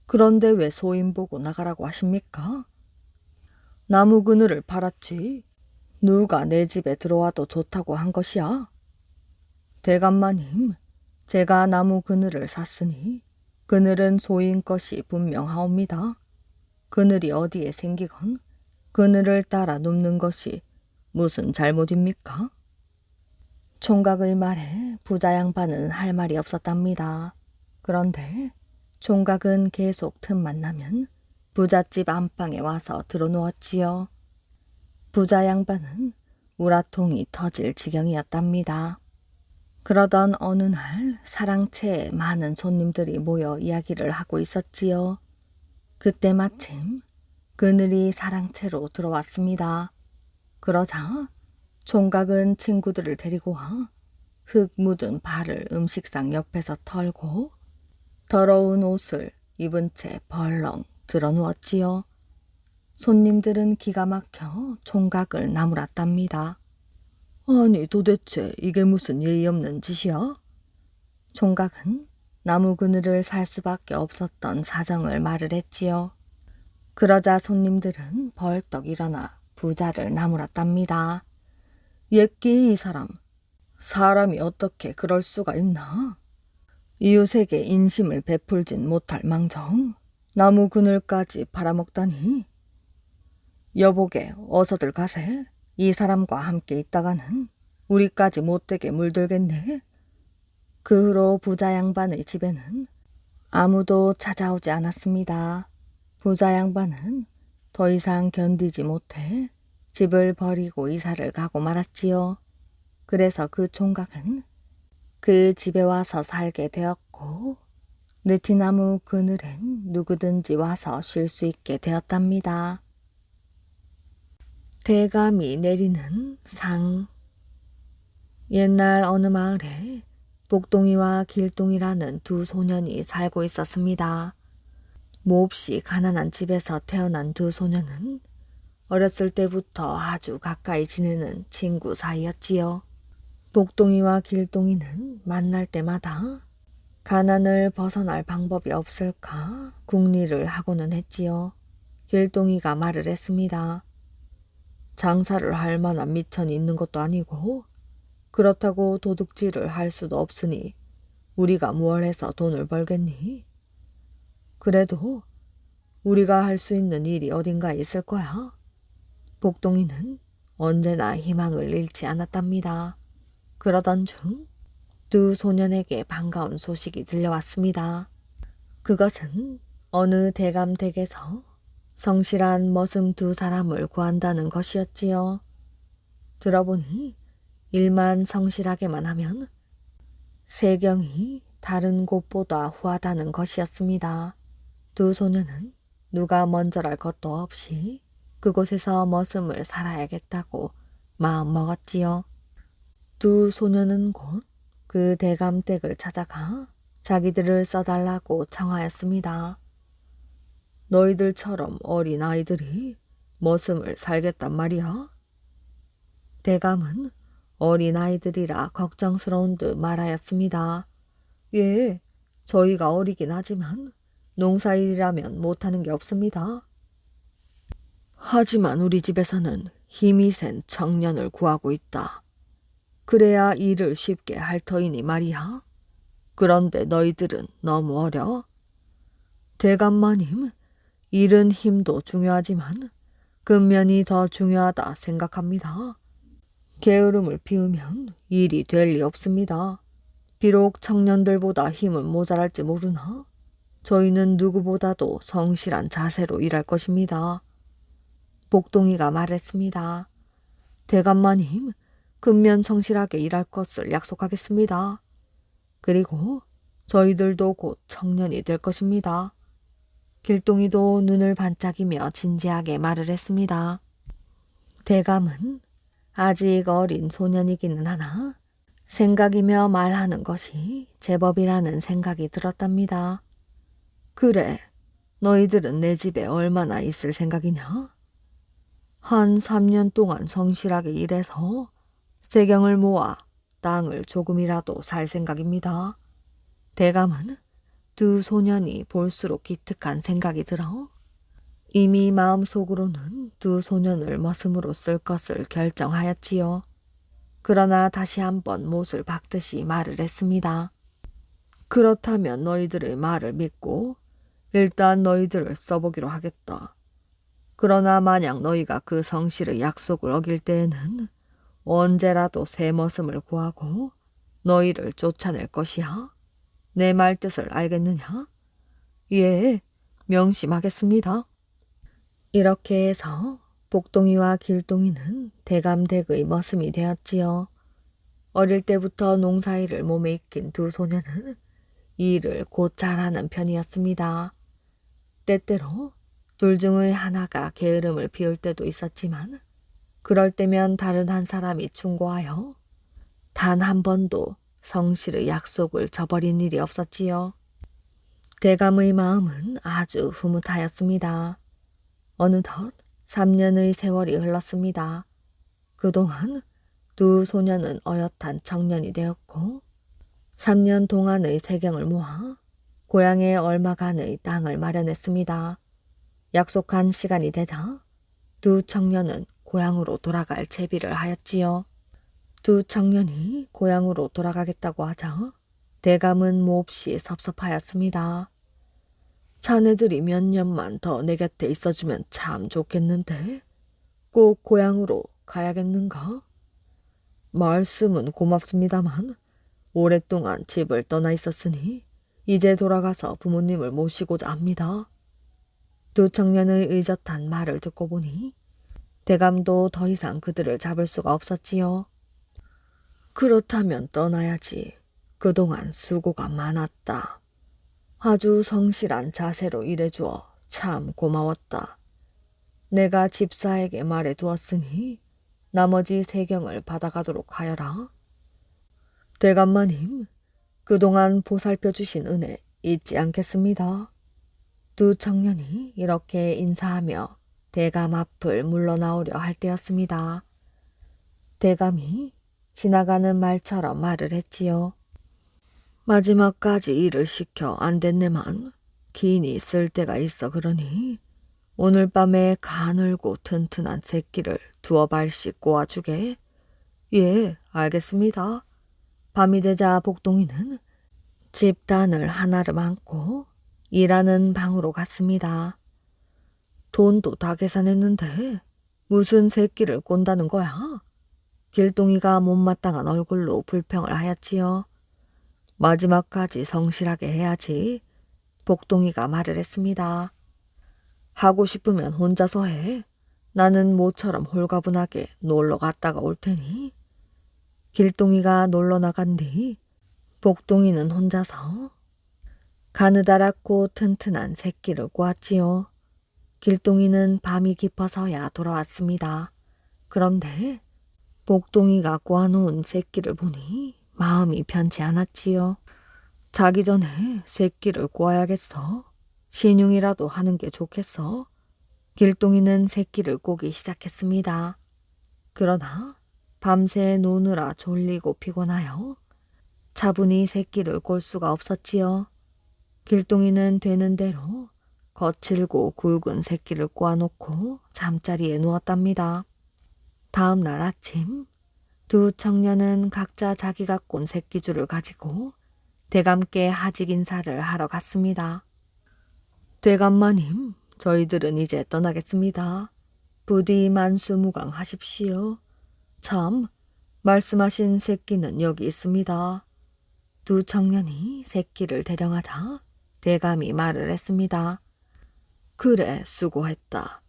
그런데 왜 소인 보고 나가라고 하십니까? 나무 그늘을 팔았지. 누가 내 집에 들어와도 좋다고 한 것이야. 대감마님, 제가 나무 그늘을 샀으니 그늘은 소인 것이 분명하옵니다. 그늘이 어디에 생기건 그늘을 따라 눕는 것이 무슨 잘못입니까? 총각의 말에 부자 양반은 할 말이 없었답니다. 그런데 총각은 계속 틈만 나면 부잣집 안방에 와서 들어누웠지요. 부자 양반은 우라통이 터질 지경이었답니다. 그러던 어느 날 사랑채에 많은 손님들이 모여 이야기를 하고 있었지요. 그때 마침 그늘이 사랑채로 들어왔습니다. 그러자 총각은 친구들을 데리고 와 흙 묻은 발을 음식상 옆에서 털고 더러운 옷을 입은 채 벌렁 드러누웠지요. 손님들은 기가 막혀 총각을 나무랐답니다. 아니 도대체 이게 무슨 예의 없는 짓이야? 총각은 나무 그늘을 살 수밖에 없었던 사정을 말을 했지요. 그러자 손님들은 벌떡 일어나 부자를 나무랐답니다. 옛끼 이 사람이 어떻게 그럴 수가 있나? 이웃에게 인심을 베풀진 못할 망정 나무 그늘까지 팔아먹다니. 여보게 어서들 가세. 이 사람과 함께 있다가는 우리까지 못되게 물들겠네. 그 후로 부자 양반의 집에는 아무도 찾아오지 않았습니다. 부자 양반은 더 이상 견디지 못해 집을 버리고 이사를 가고 말았지요. 그래서 그 총각은 그 집에 와서 살게 되었고 느티나무 그늘엔 누구든지 와서 쉴 수 있게 되었답니다. 대감이 내리는 상. 옛날 어느 마을에 복동이와 길동이라는 두 소년이 살고 있었습니다. 몹시 가난한 집에서 태어난 두 소년은 어렸을 때부터 아주 가까이 지내는 친구 사이였지요. 복동이와 길동이는 만날 때마다 가난을 벗어날 방법이 없을까 궁리를 하고는 했지요. 길동이가 말을 했습니다. 장사를 할 만한 미천이 있는 것도 아니고 그렇다고 도둑질을 할 수도 없으니 우리가 뭘 해서 돈을 벌겠니? 그래도 우리가 할 수 있는 일이 어딘가에 있을 거야. 복동이는 언제나 희망을 잃지 않았답니다. 그러던 중 두 소년에게 반가운 소식이 들려왔습니다. 그것은 어느 대감댁에서 성실한 머슴 두 사람을 구한다는 것이었지요. 들어보니 일만 성실하게만 하면 세경이 다른 곳보다 후하다는 것이었습니다. 두 소년은 누가 먼저랄 것도 없이 그곳에서 머슴을 살아야겠다고 마음먹었지요. 두 소년은 곧 그 대감댁을 찾아가 자기들을 써달라고 청하였습니다. 너희들처럼 어린 아이들이 머슴을 살겠단 말이야? 대감은 어린 아이들이라 걱정스러운 듯 말하였습니다. 예, 저희가 어리긴 하지만 농사일이라면 못하는 게 없습니다. 하지만 우리 집에서는 힘이 센 청년을 구하고 있다. 그래야 일을 쉽게 할 터이니 말이야. 그런데 너희들은 너무 어려. 대감마님, 일은 힘도 중요하지만 근면이 더 중요하다 생각합니다. 게으름을 피우면 일이 될 리 없습니다. 비록 청년들보다 힘은 모자랄지 모르나 저희는 누구보다도 성실한 자세로 일할 것입니다. 복동이가 말했습니다. 대감마님, 근면 성실하게 일할 것을 약속하겠습니다. 그리고 저희들도 곧 청년이 될 것입니다. 길동이도 눈을 반짝이며 진지하게 말을 했습니다. 대감은 아직 어린 소년이기는 하나 생각이며 말하는 것이 제법이라는 생각이 들었답니다. 그래, 너희들은 내 집에 얼마나 있을 생각이냐? 한 3년 동안 성실하게 일해서 세경을 모아 땅을 조금이라도 살 생각입니다. 대감은 두 소년이 볼수록 기특한 생각이 들어 이미 마음속으로는 두 소년을 머슴으로 쓸 것을 결정하였지요. 그러나 다시 한번 못을 박듯이 말을 했습니다. 그렇다면 너희들의 말을 믿고 일단 너희들을 써보기로 하겠다. 그러나 만약 너희가 그 성실의 약속을 어길 때에는 언제라도 새 머슴을 구하고 너희를 쫓아낼 것이야. 내 말 뜻을 알겠느냐? 예, 명심하겠습니다. 이렇게 해서 복동이와 길동이는 대감댁의 머슴이 되었지요. 어릴 때부터 농사일을 몸에 익힌 두 소년은 일을 곧 잘하는 편이었습니다. 때때로 둘 중의 하나가 게으름을 피울 때도 있었지만 그럴 때면 다른 한 사람이 충고하여 단 한 번도 성실의 약속을 저버린 일이 없었지요. 대감의 마음은 아주 흐뭇하였습니다. 어느덧 3년의 세월이 흘렀습니다. 그동안 두 소년은 어엿한 청년이 되었고 3년 동안의 세경을 모아 고향에 얼마간의 땅을 마련했습니다. 약속한 시간이 되자 두 청년은 고향으로 돌아갈 채비를 하였지요. 두 청년이 고향으로 돌아가겠다고 하자 대감은 몹시 섭섭하였습니다. 자네들이 몇 년만 더 내 곁에 있어주면 참 좋겠는데 꼭 고향으로 가야겠는가? 말씀은 고맙습니다만 오랫동안 집을 떠나 있었으니 이제 돌아가서 부모님을 모시고자 합니다. 두 청년의 의젓한 말을 듣고 보니 대감도 더 이상 그들을 잡을 수가 없었지요. 그렇다면 떠나야지. 그동안 수고가 많았다. 아주 성실한 자세로 일해주어 참 고마웠다. 내가 집사에게 말해두었으니 나머지 세경을 받아가도록 하여라. 대감마님, 그동안 보살펴주신 은혜 잊지 않겠습니다. 두 청년이 이렇게 인사하며 대감 앞을 물러나오려 할 때였습니다. 대감이 지나가는 말처럼 말을 했지요. 마지막까지 일을 시켜 안 됐네만 기인이 쓸 데가 있어 그러니 오늘 밤에 가늘고 튼튼한 새끼를 두어 발씩 꼬아주게. 예, 알겠습니다. 밤이 되자 복동이는 집단을 하나를 안고 일하는 방으로 갔습니다. 돈도 다 계산했는데 무슨 새끼를 꼰다는 거야? 길동이가 못마땅한 얼굴로 불평을 하였지요. 마지막까지 성실하게 해야지. 복동이가 말을 했습니다. 하고 싶으면 혼자서 해. 나는 모처럼 홀가분하게 놀러 갔다가 올 테니. 길동이가 놀러 나간 뒤 복동이는 혼자서 가느다랗고 튼튼한 새끼를 꼬았지요. 길동이는 밤이 깊어서야 돌아왔습니다. 그런데 복동이가 꼬아놓은 새끼를 보니 마음이 편치 않았지요. 자기 전에 새끼를 꼬아야겠어. 신용이라도 하는 게 좋겠어. 길동이는 새끼를 꼬기 시작했습니다. 그러나 밤새 노느라 졸리고 피곤하여 차분히 새끼를 꼴 수가 없었지요. 길동이는 되는 대로 거칠고 굵은 새끼를 꼬아놓고 잠자리에 누웠답니다. 다음 날 아침 두 청년은 각자 자기가 꼰 새끼줄을 가지고 대감께 하직 인사를 하러 갔습니다. 대감마님, 저희들은 이제 떠나겠습니다. 부디 만수무강하십시오. 참, 말씀하신 새끼는 여기 있습니다. 두 청년이 새끼를 대령하자 대감이 말을 했습니다. 그래, 수고했다.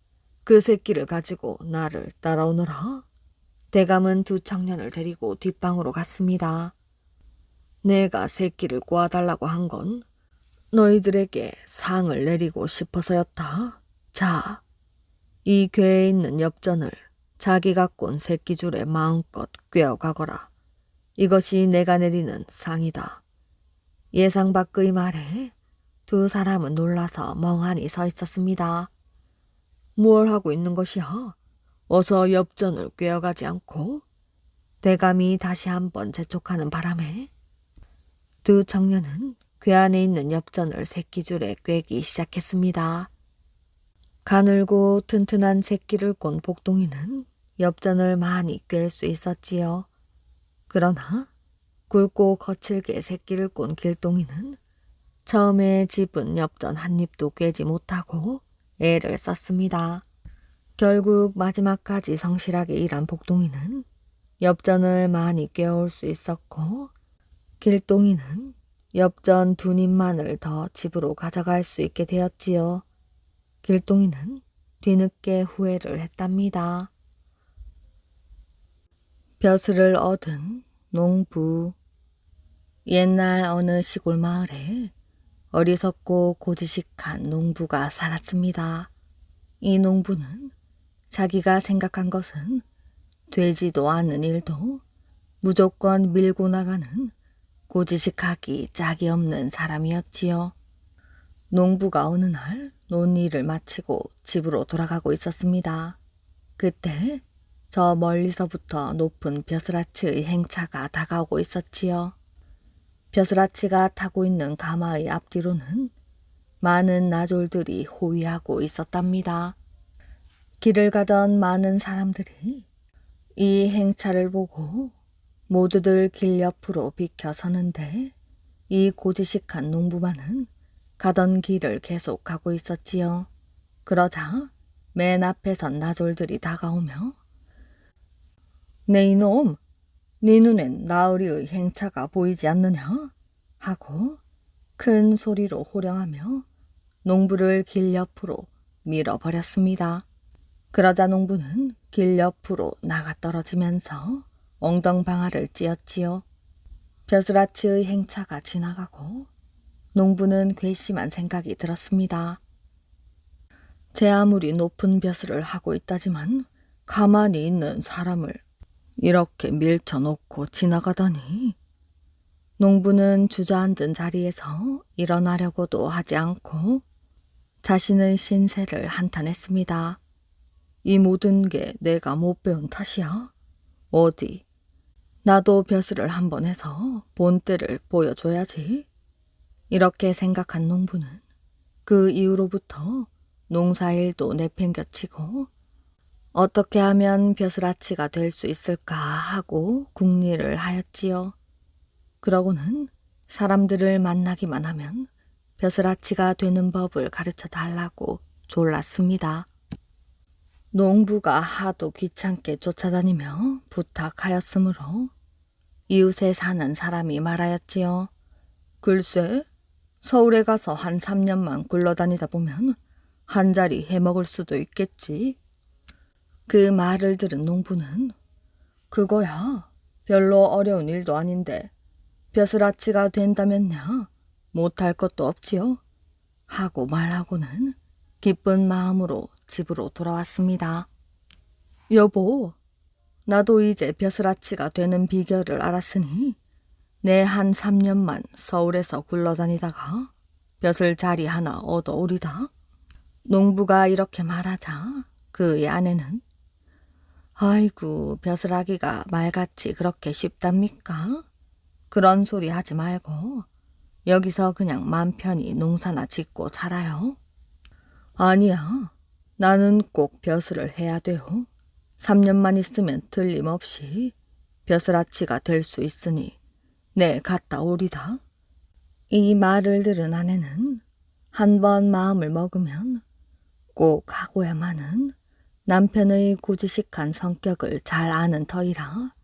그 새끼를 가지고 나를 따라오너라. 대감은 두 청년을 데리고 뒷방으로 갔습니다. 내가 새끼를 꼬아달라고 한 건 너희들에게 상을 내리고 싶어서였다. 자, 이 궤에 있는 엽전을 자기가 꼰 새끼줄에 마음껏 꿰어가거라. 이것이 내가 내리는 상이다. 예상 밖의 말에 두 사람은 놀라서 멍하니 서 있었습니다. 뭘 하고 있는 것이야? 어서 엽전을 꿰어가지 않고. 대감이 다시 한번 재촉하는 바람에 두 청년은 궤 안에 있는 엽전을 새끼줄에 꿰기 시작했습니다. 가늘고 튼튼한 새끼를 꼰 복동이는 엽전을 많이 꿰 수 있었지요. 그러나 굵고 거칠게 새끼를 꼰 길동이는 처음에 집은 엽전 한 입도 꿰지 못하고 애를 썼습니다. 결국 마지막까지 성실하게 일한 복동이는 엽전을 많이 꿰어올 수 있었고, 길동이는 엽전 두 입만을 더 집으로 가져갈 수 있게 되었지요. 길동이는 뒤늦게 후회를 했답니다. 벼슬을 얻은 농부. 옛날 어느 시골 마을에 어리석고 고지식한 농부가 살았습니다. 이 농부는 자기가 생각한 것은 되지도 않는 일도 무조건 밀고 나가는 고지식하기 짝이 없는 사람이었지요. 농부가 어느 날 논일을 마치고 집으로 돌아가고 있었습니다. 그때 저 멀리서부터 높은 벼슬아치의 행차가 다가오고 있었지요. 벼슬아치가 타고 있는 가마의 앞뒤로는 많은 나졸들이 호위하고 있었답니다. 길을 가던 많은 사람들이 이 행차를 보고 모두들 길 옆으로 비켜 서는데 이 고지식한 농부만은 가던 길을 계속 가고 있었지요. 그러자 맨 앞에 선 나졸들이 다가오며 네 이놈, 네 눈엔 나으리의 행차가 보이지 않느냐? 하고 큰 소리로 호령하며 농부를 길 옆으로 밀어버렸습니다. 그러자 농부는 길 옆으로 나가 떨어지면서 엉덩방아를 찧었지요. 벼슬아치의 행차가 지나가고 농부는 괘씸한 생각이 들었습니다. 제 아무리 높은 벼슬을 하고 있다지만 가만히 있는 사람을 이렇게 밀쳐놓고 지나가다니. 농부는 주저앉은 자리에서 일어나려고도 하지 않고 자신의 신세를 한탄했습니다. 이 모든 게 내가 못 배운 탓이야? 어디, 나도 벼슬을 한번 해서 본때를 보여줘야지. 이렇게 생각한 농부는 그 이후로부터 농사일도 내팽겨치고 어떻게 하면 벼슬아치가 될 수 있을까 하고 궁리를 하였지요. 그러고는 사람들을 만나기만 하면 벼슬아치가 되는 법을 가르쳐 달라고 졸랐습니다. 농부가 하도 귀찮게 쫓아다니며 부탁하였으므로 이웃에 사는 사람이 말하였지요. 글쎄, 서울에 가서 한 3년만 굴러다니다 보면 한 자리 해먹을 수도 있겠지. 그 말을 들은 농부는 그거야 별로 어려운 일도 아닌데 벼슬아치가 된다면야 못할 것도 없지요. 하고 말하고는 기쁜 마음으로 집으로 돌아왔습니다. 여보, 나도 이제 벼슬아치가 되는 비결을 알았으니 내 한 3년만 서울에서 굴러다니다가 벼슬 자리 하나 얻어오리다. 농부가 이렇게 말하자 그의 아내는 아이고, 벼슬하기가 말같이 그렇게 쉽답니까? 그런 소리 하지 말고 여기서 그냥 맘 편히 농사나 짓고 살아요. 아니야, 나는 꼭 벼슬을 해야 돼요. 3년만 있으면 틀림없이 벼슬아치가 될 수 있으니 내 갔다 오리다. 이 말을 들은 아내는 한 번 마음을 먹으면 꼭 하고야만은 남편의 고지식한 성격을 잘 아는 터이라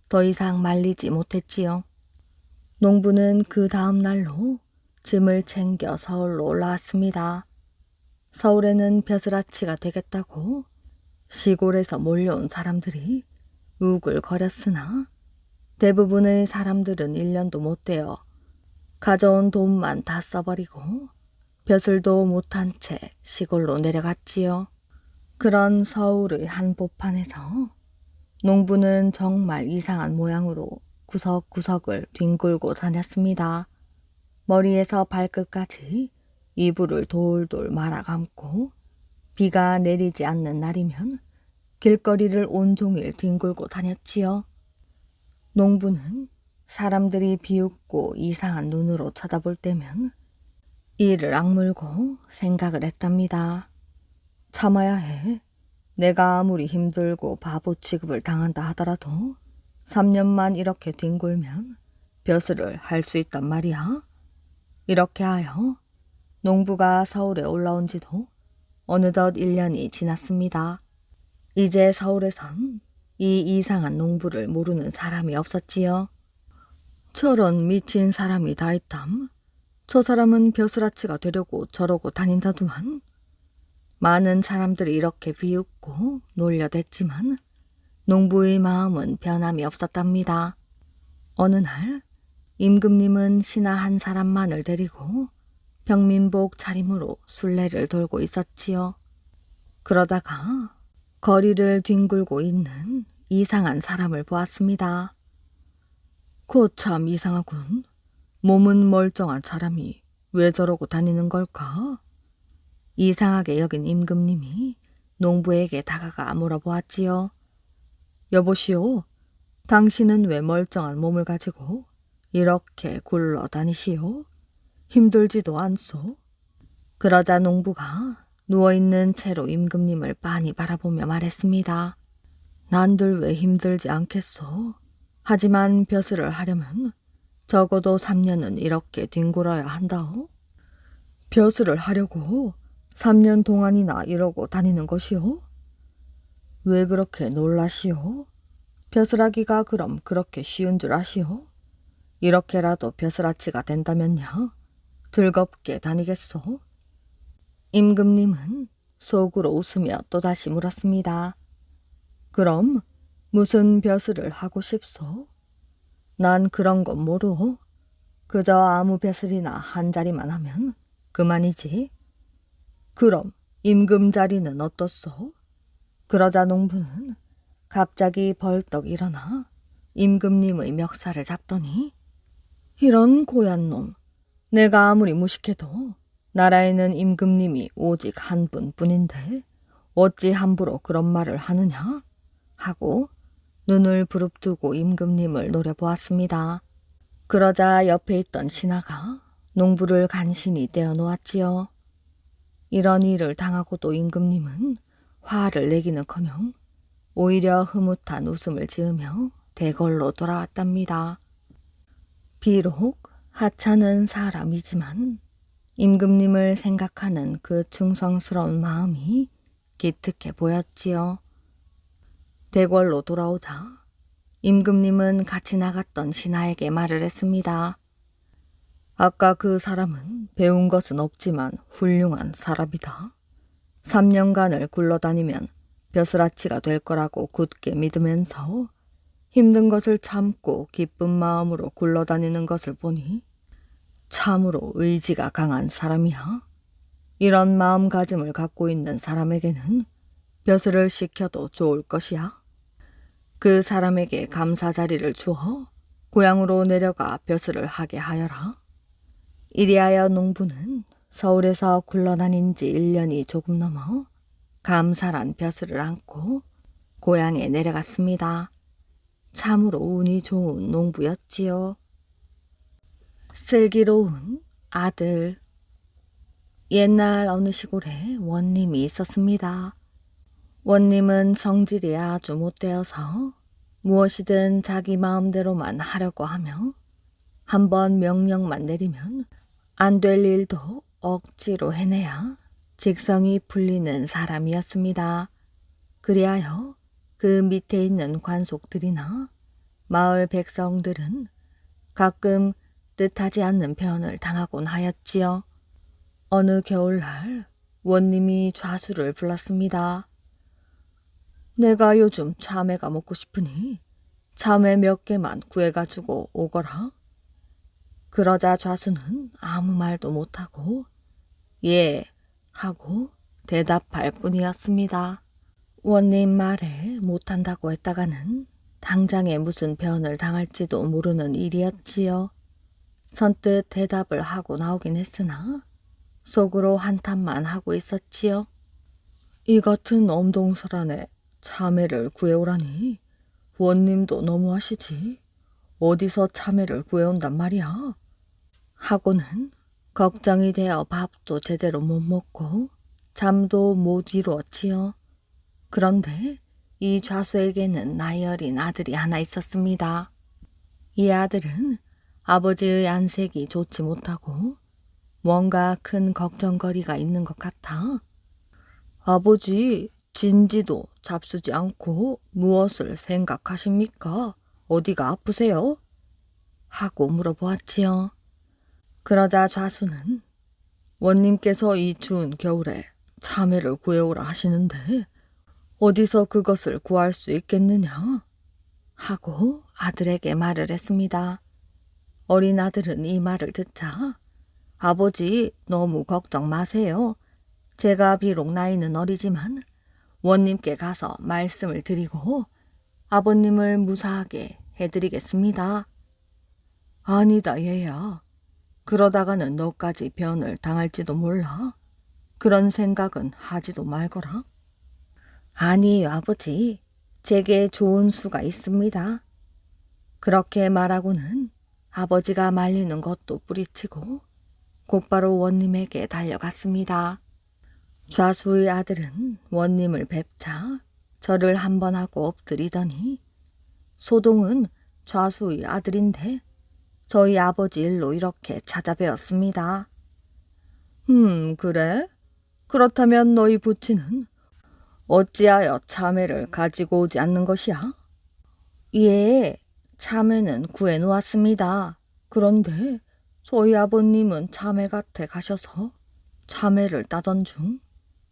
더 이상 말리지 못했지요. 농부는 그 다음 날로 짐을 챙겨 서울로 올라왔습니다. 서울에는 벼슬아치가 되겠다고 시골에서 몰려온 사람들이 우글거렸으나 대부분의 사람들은 1년도 못 되어 가져온 돈만 다 써버리고 벼슬도 못한 채 시골로 내려갔지요. 그런 서울의 한 보판에서 농부는 정말 이상한 모양으로 구석구석을 뒹굴고 다녔습니다. 머리에서 발끝까지 이불을 돌돌 말아 감고 비가 내리지 않는 날이면 길거리를 온종일 뒹굴고 다녔지요. 농부는 사람들이 비웃고 이상한 눈으로 쳐다볼 때면 이를 악물고 생각을 했답니다. 참아야 해. 내가 아무리 힘들고 바보 취급을 당한다 하더라도 3년만 이렇게 뒹굴면 벼슬을 할 수 있단 말이야. 이렇게 하여 농부가 서울에 올라온 지도 어느덧 1년이 지났습니다. 이제 서울에선 이 이상한 농부를 모르는 사람이 없었지요. 저런 미친 사람이 다 있담. 저 사람은 벼슬아치가 되려고 저러고 다닌다더만. 많은 사람들이 이렇게 비웃고 놀려댔지만 농부의 마음은 변함이 없었답니다. 어느 날 임금님은 신하 한 사람만을 데리고 병민복 차림으로 순례를 돌고 있었지요. 그러다가 거리를 뒹굴고 있는 이상한 사람을 보았습니다. 거참 이상하군. 몸은 멀쩡한 사람이 왜 저러고 다니는 걸까? 이상하게 여긴 임금님이 농부에게 다가가 물어보았지요. 여보시오, 당신은 왜 멀쩡한 몸을 가지고 이렇게 굴러다니시오? 힘들지도 않소? 그러자 농부가 누워있는 채로 임금님을 빤히 바라보며 말했습니다. 난들 왜 힘들지 않겠소? 하지만 벼슬을 하려면 적어도 3년은 이렇게 뒹굴어야 한다오. 벼슬을 하려고 3년 동안이나 이러고 다니는 것이오? 왜 그렇게 놀라시오? 벼슬하기가 그럼 그렇게 쉬운 줄 아시오? 이렇게라도 벼슬아치가 된다면요, 즐겁게 다니겠소? 임금님은 속으로 웃으며 또다시 물었습니다. 그럼 무슨 벼슬을 하고 싶소? 난 그런 건 모르오. 그저 아무 벼슬이나 한 자리만 하면 그만이지. 그럼 임금 자리는 어떻소? 그러자 농부는 갑자기 벌떡 일어나 임금님의 멱살을 잡더니 이런 고얀 놈, 내가 아무리 무식해도 나라에는 임금님이 오직 한 분뿐인데 어찌 함부로 그런 말을 하느냐? 하고 눈을 부릅뜨고 임금님을 노려보았습니다. 그러자 옆에 있던 신하가 농부를 간신히 떼어놓았지요. 이런 일을 당하고도 임금님은 화를 내기는커녕 오히려 흐뭇한 웃음을 지으며 대궐로 돌아왔답니다. 비록 하찮은 사람이지만 임금님을 생각하는 그 충성스러운 마음이 기특해 보였지요. 대궐로 돌아오자 임금님은 같이 나갔던 신하에게 말을 했습니다. 아까 그 사람은 배운 것은 없지만 훌륭한 사람이다. 3년간을 굴러다니면 벼슬아치가 될 거라고 굳게 믿으면서 힘든 것을 참고 기쁜 마음으로 굴러다니는 것을 보니 참으로 의지가 강한 사람이야. 이런 마음가짐을 갖고 있는 사람에게는 벼슬을 시켜도 좋을 것이야. 그 사람에게 감사 자리를 주어 고향으로 내려가 벼슬을 하게 하여라. 이리하여 농부는 서울에서 굴러다닌 지 1년이 조금 넘어 감사란 벼슬을 안고 고향에 내려갔습니다. 참으로 운이 좋은 농부였지요. 슬기로운 아들. 옛날 어느 시골에 원님이 있었습니다. 원님은 성질이 아주 못되어서 무엇이든 자기 마음대로만 하려고 하며 한번 명령만 내리면 안 될 일도 억지로 해내야 직성이 풀리는 사람이었습니다. 그리하여 그 밑에 있는 관속들이나 마을 백성들은 가끔 뜻하지 않는 변을 당하곤 하였지요. 어느 겨울날 원님이 좌수를 불렀습니다. 내가 요즘 참외가 먹고 싶으니 참외 몇 개만 구해가지고 오거라. 그러자 좌수는 아무 말도 못하고 예 하고 대답할 뿐이었습니다. 원님 말에 못한다고 했다가는 당장에 무슨 변을 당할지도 모르는 일이었지요. 선뜻 대답을 하고 나오긴 했으나 속으로 한탄만 하고 있었지요. 이 같은 엄동설 안에 참외를 구해오라니 원님도 너무하시지. 어디서 참외를 구해온단 말이야. 하고는 걱정이 되어 밥도 제대로 못 먹고 잠도 못 이루었지요. 그런데 이 좌수에게는 나이 어린 아들이 하나 있었습니다. 이 아들은 아버지의 안색이 좋지 못하고 뭔가 큰 걱정거리가 있는 것 같아 아버지, 진지도 잡수지 않고 무엇을 생각하십니까? 어디가 아프세요? 하고 물어보았지요. 그러자 좌수는 원님께서 이 추운 겨울에 참외를 구해오라 하시는데 어디서 그것을 구할 수 있겠느냐? 하고 아들에게 말을 했습니다. 어린 아들은 이 말을 듣자 아버지 너무 걱정 마세요. 제가 비록 나이는 어리지만 원님께 가서 말씀을 드리고 아버님을 무사하게 해드리겠습니다. 아니다 얘야. 그러다가는 너까지 변을 당할지도 몰라. 그런 생각은 하지도 말거라. 아니에요 아버지. 제게 좋은 수가 있습니다. 그렇게 말하고는 아버지가 말리는 것도 뿌리치고 곧바로 원님에게 달려갔습니다. 좌수의 아들은 원님을 뵙자 절을 한 번 하고 엎드리더니 소동은 좌수의 아들인데 저희 아버지 일로 이렇게 찾아뵈었습니다. 그래? 그렇다면 너희 부친은 어찌하여 참외를 가지고 오지 않는 것이야? 예, 참외는 구해놓았습니다. 그런데 저희 아버님은 참외밭에 가셔서 참외를 따던 중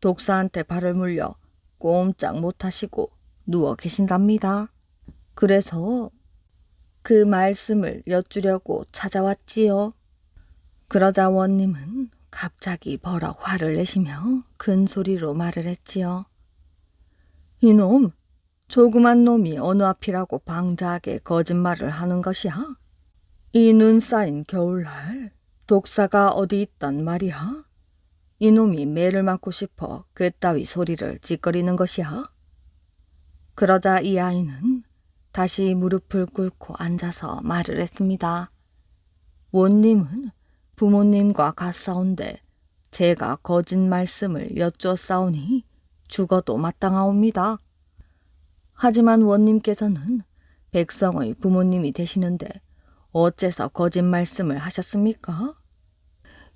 독사한테 발을 물려 꼼짝 못하시고 누워 계신답니다. 그래서 그 말씀을 여쭈려고 찾아왔지요. 그러자 원님은 갑자기 버럭 화를 내시며 큰 소리로 말을 했지요. 이놈, 조그만 놈이 어느 앞이라고 방자하게 거짓말을 하는 것이야? 이 눈 쌓인 겨울날 독사가 어디 있단 말이야? 이놈이 매를 맞고 싶어 그따위 소리를 찌꺼리는 것이야? 그러자 이 아이는 다시 무릎을 꿇고 앉아서 말을 했습니다. 원님은 부모님과 같사온데 제가 거짓 말씀을 여쭈었사오니 죽어도 마땅하옵니다. 하지만 원님께서는 백성의 부모님이 되시는데 어째서 거짓 말씀을 하셨습니까?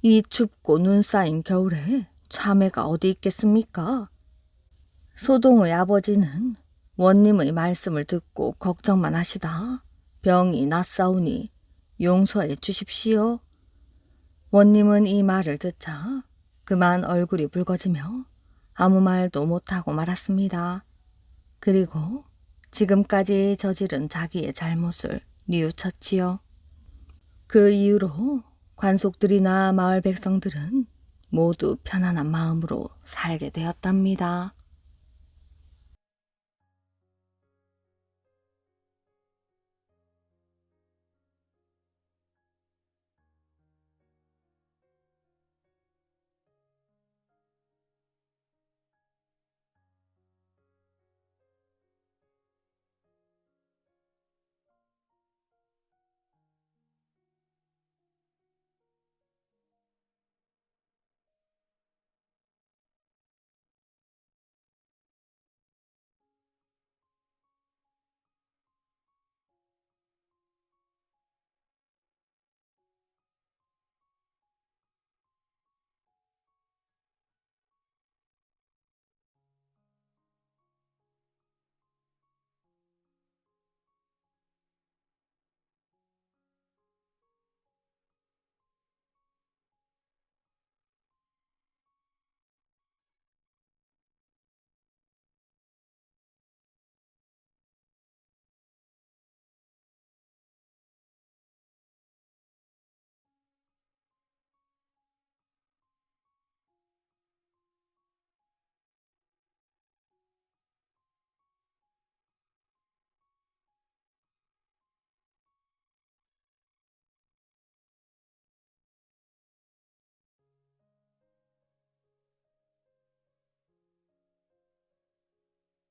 이 춥고 눈 쌓인 겨울에 참외가 어디 있겠습니까? 소동의 아버지는 원님의 말씀을 듣고 걱정만 하시다 병이 낫사오니 용서해 주십시오. 원님은 이 말을 듣자 그만 얼굴이 붉어지며 아무 말도 못하고 말았습니다. 그리고 지금까지 저지른 자기의 잘못을 뉘우쳤지요. 그 이후로 관속들이나 마을 백성들은 모두 편안한 마음으로 살게 되었답니다.